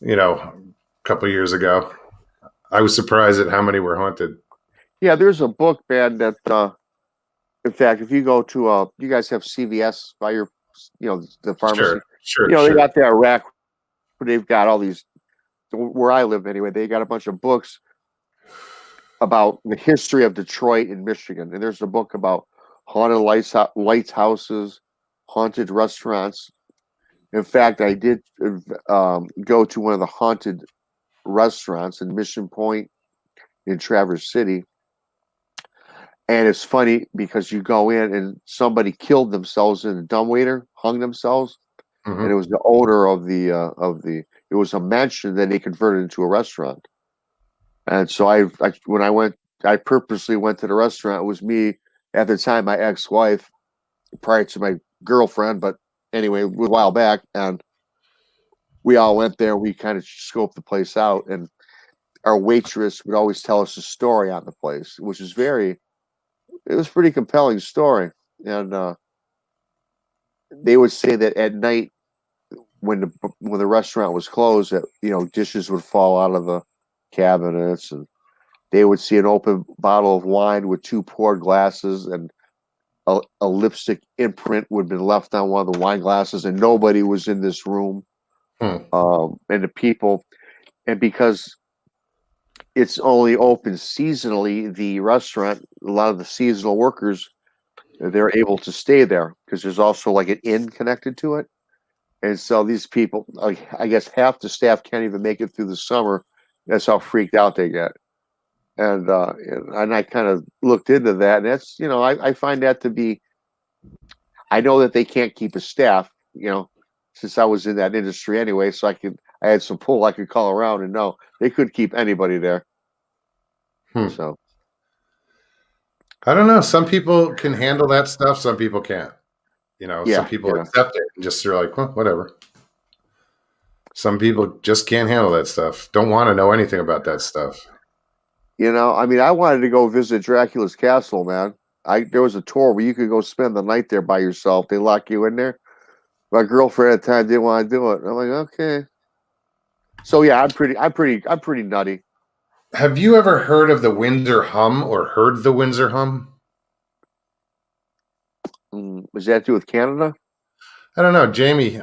A couple years ago. I was surprised at how many were haunted. Yeah, there's a book, man, that In fact, if you go to you guys have CVS by your, the pharmacy. Sure. They got that rack where they've got all these. Where I live anyway, they got a bunch of books about the history of Detroit and Michigan, and there's a book about haunted lighthouses, haunted restaurants. In fact, I did go to one of the haunted restaurants in Mission Point in Traverse City. And it's funny because you go in and somebody killed themselves in a dumbwaiter, hung themselves, and it was the owner of the. It was a mansion that they converted into a restaurant. And so when I went, I purposely went to the restaurant. It was me at the time, my ex-wife, prior to my girlfriend, but anyway, a while back, and we all went there. We kind of scoped the place out, and our waitress would always tell us a story on the place, which is it was a pretty compelling story. And they would say that at night, when the restaurant was closed, that dishes would fall out of the cabinets, and they would see an open bottle of wine with 2 poured glasses, and a lipstick imprint would have been left on one of the wine glasses, and nobody was in this room. And the people, and because it's only open seasonally, the restaurant, a lot of the seasonal workers, they're able to stay there because there's also like an inn connected to it. And so these people, I guess half the staff can't even make it through the summer. That's how freaked out they get. And I kind of looked into that, and that's, I find that to be, I know that they can't keep a staff, since I was in that industry anyway, so I had some pull. I could call around and know they couldn't keep anybody there. So I don't know. Some people can handle that stuff. Some people can't. Some people accept it and just are like, well, whatever. Some people just can't handle that stuff. Don't want to know anything about that stuff. I wanted to go visit Dracula's castle, man. There was a tour where you could go spend the night there by yourself. They lock you in there. My girlfriend at the time didn't want to do it. I'm like, okay. So yeah, I'm pretty nutty. Have you ever heard of the Windsor Hum or heard the Windsor Hum? Was that to do with Canada? I don't know, Jamie.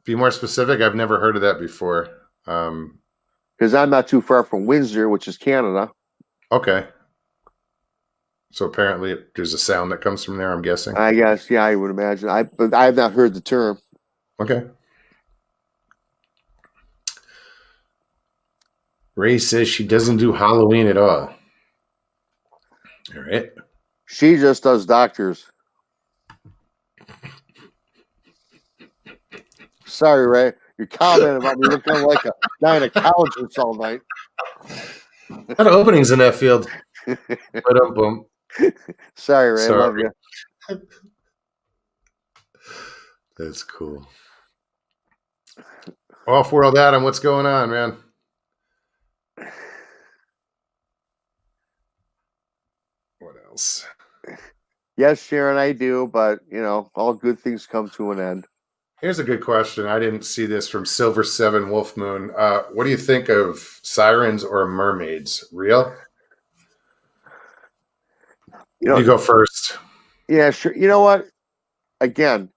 Be more specific. I've never heard of that before. Because I'm not too far from Windsor, which is Canada. Okay. So apparently there's a sound that comes from there, I'm guessing. I guess, yeah, I would imagine. But I have not heard the term. Okay. Ray says she doesn't do Halloween at all. All right. She just does doctors. Sorry, Ray. You're commenting about me looking like a gynecologist all night. A lot of openings in that field. Boom. Sorry, Ray. Sorry. I love you. That's cool. Off-world Adam, what's going on, man? What else? Yes, Sharon, I do, but all good things come to an end. Here's a good question. I didn't see this from Silver 7 Wolf Moon. What do you think of sirens or mermaids? Real? You go first. Yeah, sure. You know what? Again,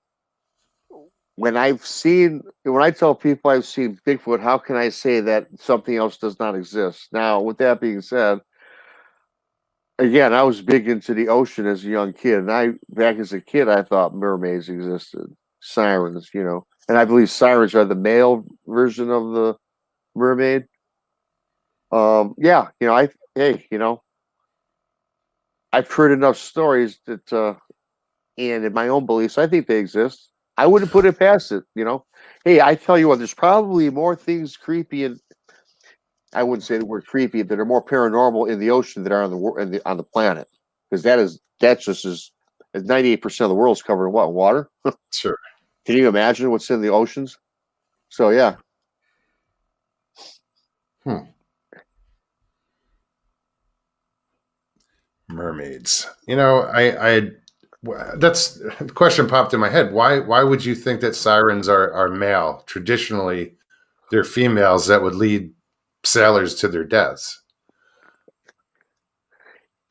when I tell people I've seen Bigfoot, how can I say that something else does not exist? Now, with that being said, again, I was big into the ocean as a young kid, and back as a kid, I thought mermaids existed, sirens, and I believe sirens are the male version of the mermaid. Yeah, I've heard enough stories that, and in my own beliefs, I think they exist. I wouldn't put it past it, Hey, I tell you what, there's probably more things creepy, and I wouldn't say the word creepy, that are more paranormal in the ocean than are on the planet, because that's just as 98% of the world's covered in what, water? Sure. Can you imagine what's in the oceans? So yeah. Mermaids. That's the question popped in my head. Why would you think that sirens are male? Traditionally, they're females that would lead sailors to their deaths.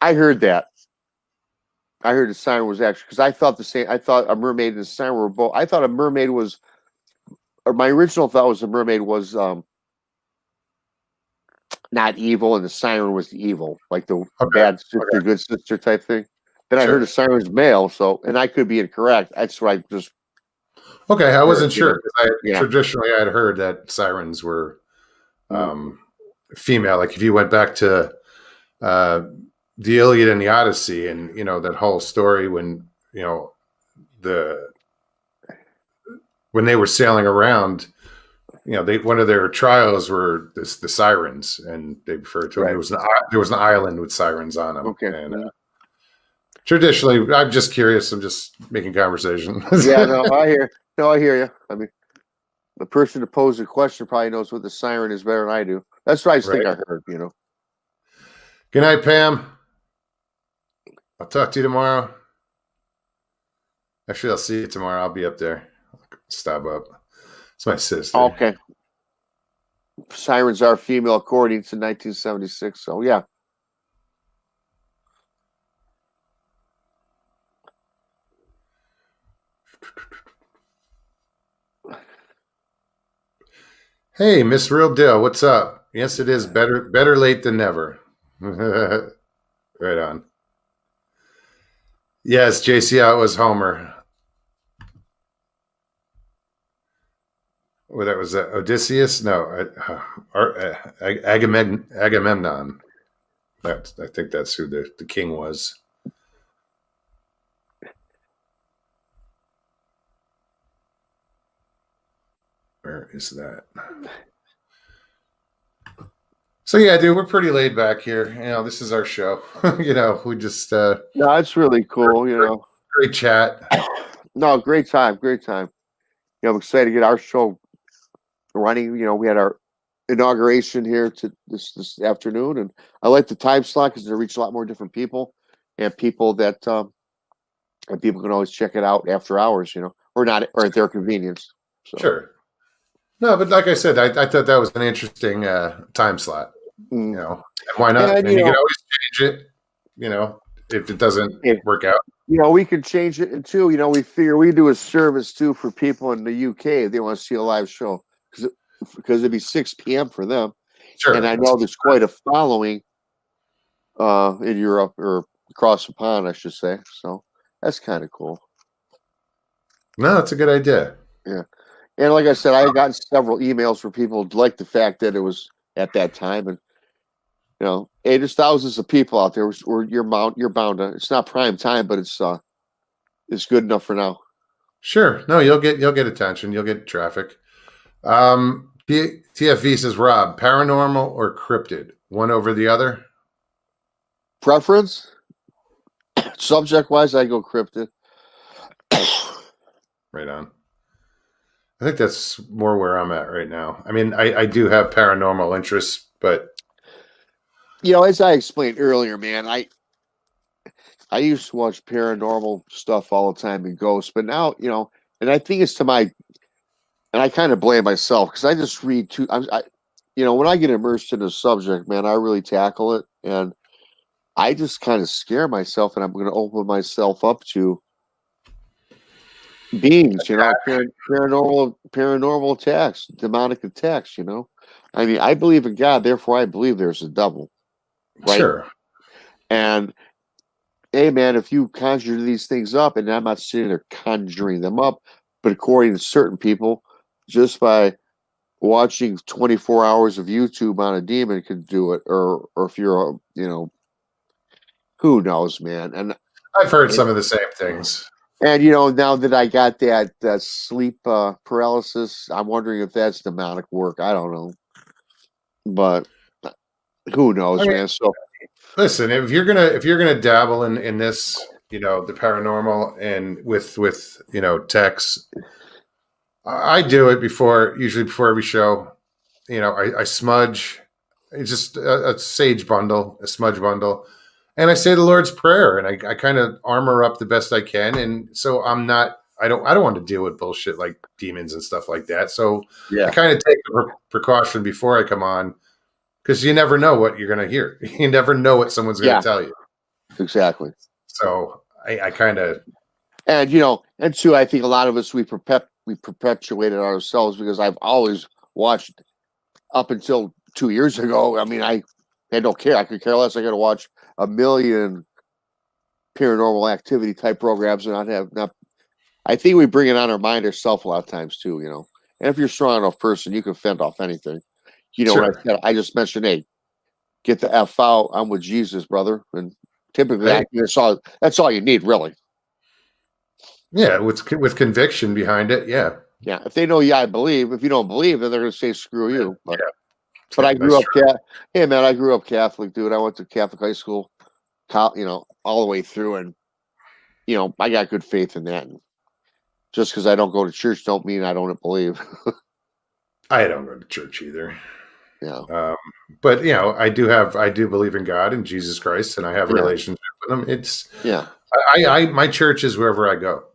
I heard that. I heard the siren was actually because I thought the same. I thought a mermaid and a siren were both. I thought a mermaid was, or my original thought was a mermaid was not evil, and the siren was the evil, like the bad sister, good sister type thing. Then I heard a siren was male, so and I could be incorrect. That's what I just. Okay, I wasn't sure Yeah. traditionally I had heard that sirens were female. Like if you went back to the Iliad and the Odyssey, and that whole story when when they were sailing around, one of their trials were the sirens, and they referred to it. There was an island with sirens on them. Okay. And, traditionally, I'm just curious. I'm just making conversation. Yeah, no, I hear you. I mean, the person that posed the question probably knows what the siren is better than I do. That's what I think I heard. Good night, Pam. I'll talk to you tomorrow. Actually, I'll see you tomorrow. I'll be up there. Stop up. It's my sister. Okay. Sirens are female according to 1976. So yeah. Hey, Miss Real Deal, what's up? Yes, it is better late than never. Right on. Yes, JC, it was Homer. Well, that was Odysseus? No, Agamemnon. I think that's who the king was. Where is that? So yeah, dude, we're pretty laid back here. This is our show. We just no, it's really cool. Great chat. No, great time. I'm excited to get our show running. We had our inauguration here to this afternoon, and I like the time slot because it reached a lot more different people and people that and people can always check it out after hours, or not, or at their convenience. So. Sure. No, but like I said, I thought that was an interesting time slot. And why not? And you can always change it. If it doesn't work out. We can change it too. We figure we do a service too for people in the UK if they want to see a live show because it'd be 6 p.m. for them. Sure. And I know there's quite a following in Europe or across the pond, I should say. So that's kind of cool. No, that's a good idea. Yeah. And like I said, I got several emails from people who liked the fact that it was at that time, and hey, there's thousands of people out there. You're bound to. It's not prime time, but it's good enough for now. Sure. No, you'll get attention. You'll get traffic. TFV says, Rob, paranormal or cryptid, one over the other? Preference? Subject wise, I go cryptid. Right on. I think that's more where I'm at right now. I mean, I do have paranormal interests, but as I explained earlier, man, I used to watch paranormal stuff all the time and ghosts, but now, and I think it's and I kind of blame myself because I just read too. When I get immersed in a subject, man, I really tackle it, and I just kind of scare myself, and I'm going to open myself up to beings, paranormal attacks, demonic attacks, I mean, I believe in God, therefore I believe there's a devil. Right? Sure. And hey man, if you conjure these things up, and I'm not sitting there conjuring them up, but according to certain people, just by watching 24 hours of YouTube on a demon can do it, or if you're who knows, man. And I've heard some of the same things. And now that I got that sleep paralysis, I'm wondering if that's demonic work. I don't know, but who knows, man. So listen, if you're gonna dabble in this, the paranormal and with Tex, I do it usually before every show. I smudge. It's just a sage bundle, a smudge bundle. And I say the Lord's Prayer, and I kind of armor up the best I can. And so I don't want to deal with bullshit like demons and stuff like that. So I kind of take the precaution before I come on, because you never know what you're going to hear. You never know what someone's going to tell you. Exactly. So I kind of And and two, I think a lot of us we perpetuated ourselves because I've always watched up until 2 years ago. I mean, I don't care. I could care less. I got to watch a million paranormal activity type programs and not. I think we bring it on our mind ourselves a lot of times too. And if you're a strong enough person, you can fend off anything. Sure. I just mentioned, hey, get the F out. I'm with Jesus, brother. And typically, Hey. that's all you need, really. Yeah, with conviction behind it. Yeah. Yeah. If they know, I believe. If you don't believe, then they're going to say, screw you. But, Yeah. but I grew That's up Hey, man, I grew up Catholic, dude. I went to Catholic high school, all the way through. And, I got good faith in that. And just because I don't go to church don't mean I don't believe. I don't go to church either. Yeah. But I do believe in God and Jesus Christ, and I have a relationship with him. It's my church is wherever I go.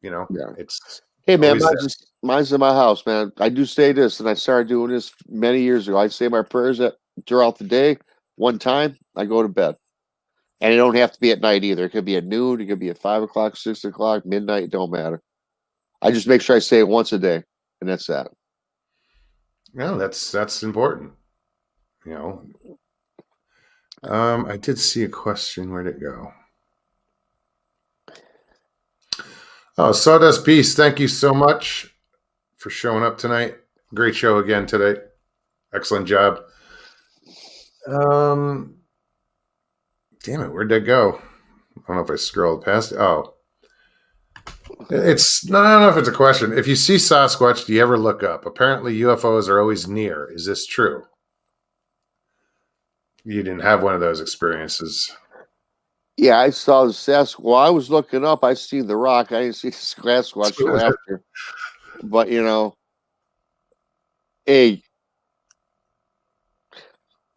Yeah. It's hey man, mine's in my house, man. I do say this, and I started doing this many years ago. I say my prayers throughout the day. One time, I go to bed, and it don't have to be at night either. It could be at noon. It could be at 5 o'clock, 6 o'clock, midnight. It don't matter. I just make sure I say it once a day, and that's that. No, that's important. I did see a question. Where'd it go? Oh, Sawdust Beast, thank you so much for showing up tonight. Great show again today. Excellent job. Damn it, where'd that go? I don't know if I scrolled past it. Oh. I don't know if it's a question. If you see Sasquatch, do you ever look up? Apparently UFOs are always near. Is this true? You didn't have one of those experiences. Yeah, I saw the Sasquatch. Well, I was looking up. I see the rock. I didn't see the Sasquatch till after. But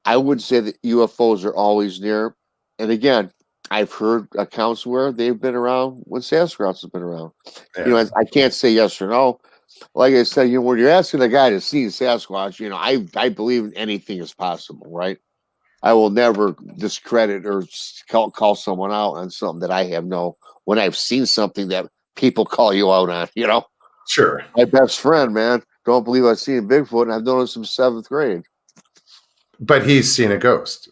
I would say that UFOs are always near. And again, I've heard accounts where they've been around when Sasquatch has been around. Yeah. I can't say yes or no. Like I said, when you're asking a guy to see Sasquatch, I believe anything is possible, right? I will never discredit or call someone out on something that I have when I've seen something that people call you out on, Sure. My best friend, man, don't believe I've seen Bigfoot, and I've known him since 7th grade. But he's seen a ghost.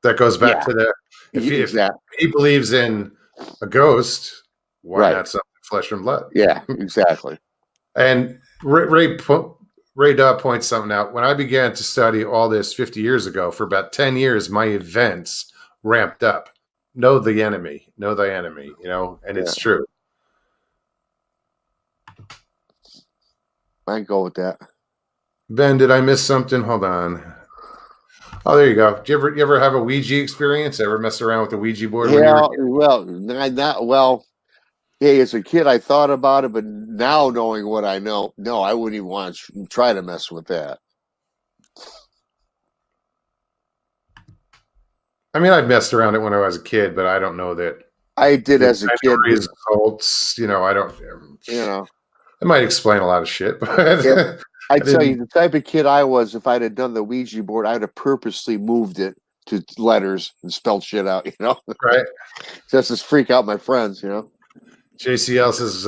That goes back to the if he believes in a ghost, why not something flesh and blood? Yeah, exactly. And Ray points something out. When I began to study all this 50 years ago, for about 10 years, my events ramped up. Know thy enemy, and it's true. I can go with that. Ben, did I miss something? Hold on. Oh, there you go. Do you ever have a Ouija experience? Ever mess around with the Ouija board? Yeah, well, hey, as a kid, I thought about it, but now knowing what I know, no, I wouldn't even want to try to mess with that. I mean, I've messed around it when I was a kid, but I don't know that I did as a kid. Results, I don't. It might explain a lot of shit, but I tell you, the type of kid I was, if I'd have done the Ouija board, I'd have purposely moved it to letters and spelled shit out, Right. Just to freak out my friends, JCL says,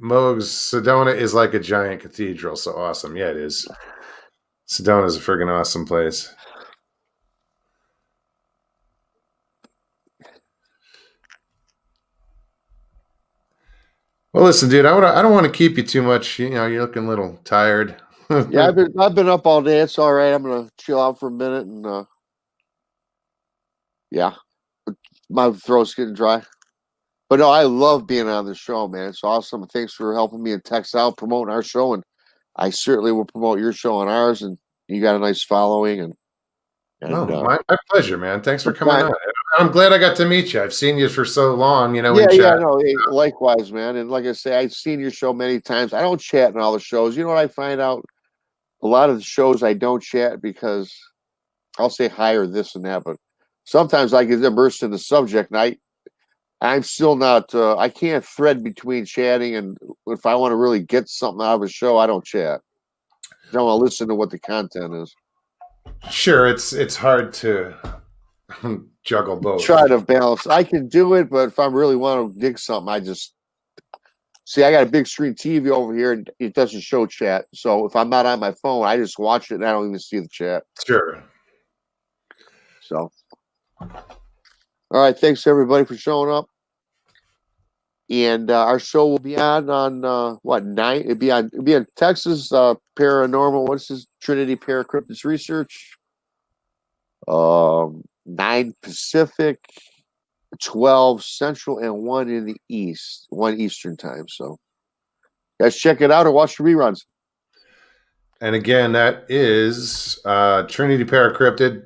Mogs, Sedona is like a giant cathedral. So awesome. Yeah, it is. Sedona is a friggin' awesome place. Well, listen, dude, I don't want to keep you too much. You're looking a little tired. Yeah, I've been up all day. It's all right. I'm gonna chill out for a minute, and my throat's getting dry. But no, I love being on the show, man. It's awesome. Thanks for helping me and Tex out promoting our show, and I certainly will promote your show on ours. And you got a nice following, and my pleasure, man. Thanks for coming on. I'm glad I got to meet you. I've seen you for so long, likewise, man. And like I say, I've seen your show many times. I don't chat in all the shows. You know what I find out? A lot of the shows I don't chat because I'll say hi or this and that, but sometimes I get immersed in the subject, and I'm still not. I can't thread between chatting and if I want to really get something out of a show, I don't chat. I don't want to listen to what the content is. Sure, it's hard to juggle both. Try to balance. I can do it, but if I really want to dig something, I just see. I got a big screen TV over here, and it doesn't show chat. So if I'm not on my phone, I just watch it, and I don't even see the chat. Sure. So, all right. Thanks everybody for showing up. And our show will be on what 9? It'll be on Texas Paranormal. What's this? Trinity Para-Cryptid Research. 9 Pacific, 12 Central, and 1 in the East, 1 Eastern time. So, guys, check it out or watch the reruns. And again, that is Trinity Para-Cryptid,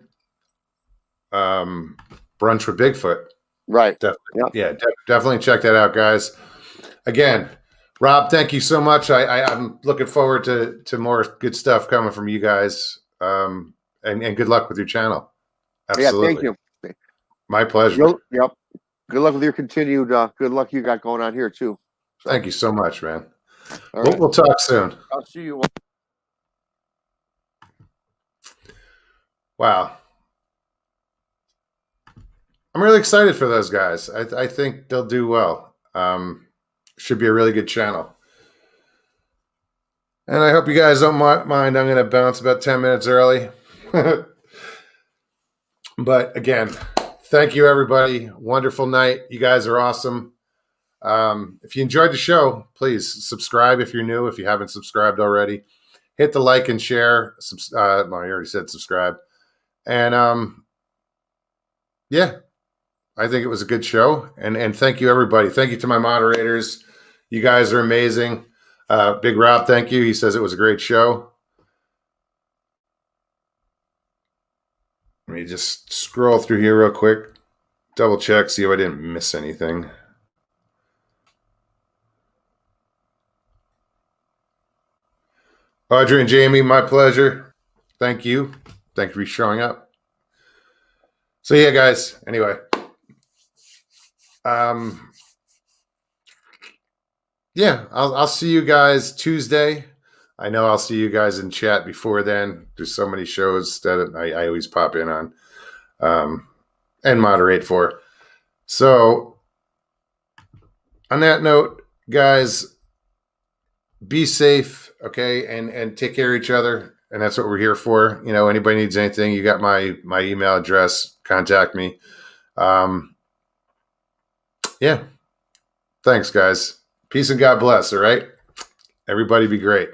Brunch with Bigfoot. Right. Definitely. Yeah, definitely check that out, guys. Again, Rob, thank you so much. I'm looking forward to more good stuff coming from you guys. And good luck with your channel. Absolutely. Yeah, thank you. My pleasure. Yep. Good luck with your continued good luck you got going on here too. So, thank you so much, man. All right. We'll talk soon. I'll see you. Wow. I'm really excited for those guys. I think they'll do well. Should be a really good channel. And I hope you guys don't mind. I'm going to bounce about 10 minutes early. But again, thank you, everybody. Wonderful night. You guys are awesome. If you enjoyed the show, please subscribe if you're new. If you haven't subscribed already, hit the like and share. I already said subscribe. And yeah, I think it was a good show. And thank you, everybody. Thank you to my moderators. You guys are amazing. Big Rob, thank you. He says it was a great show. Let me just scroll through here real quick. Double check, see if I didn't miss anything. Audrey and Jamie, my pleasure. Thank you. Thank you for showing up. So yeah, guys, anyway. Yeah, I'll see you guys Tuesday. I know I'll see you guys in chat before then. There's so many shows that I always pop in on and moderate for. So on that note, guys, be safe, okay, and take care of each other. And that's what we're here for. You know, anybody needs anything, you got my email address. Contact me. Yeah. Thanks, guys. Peace and God bless, all right? Everybody be great.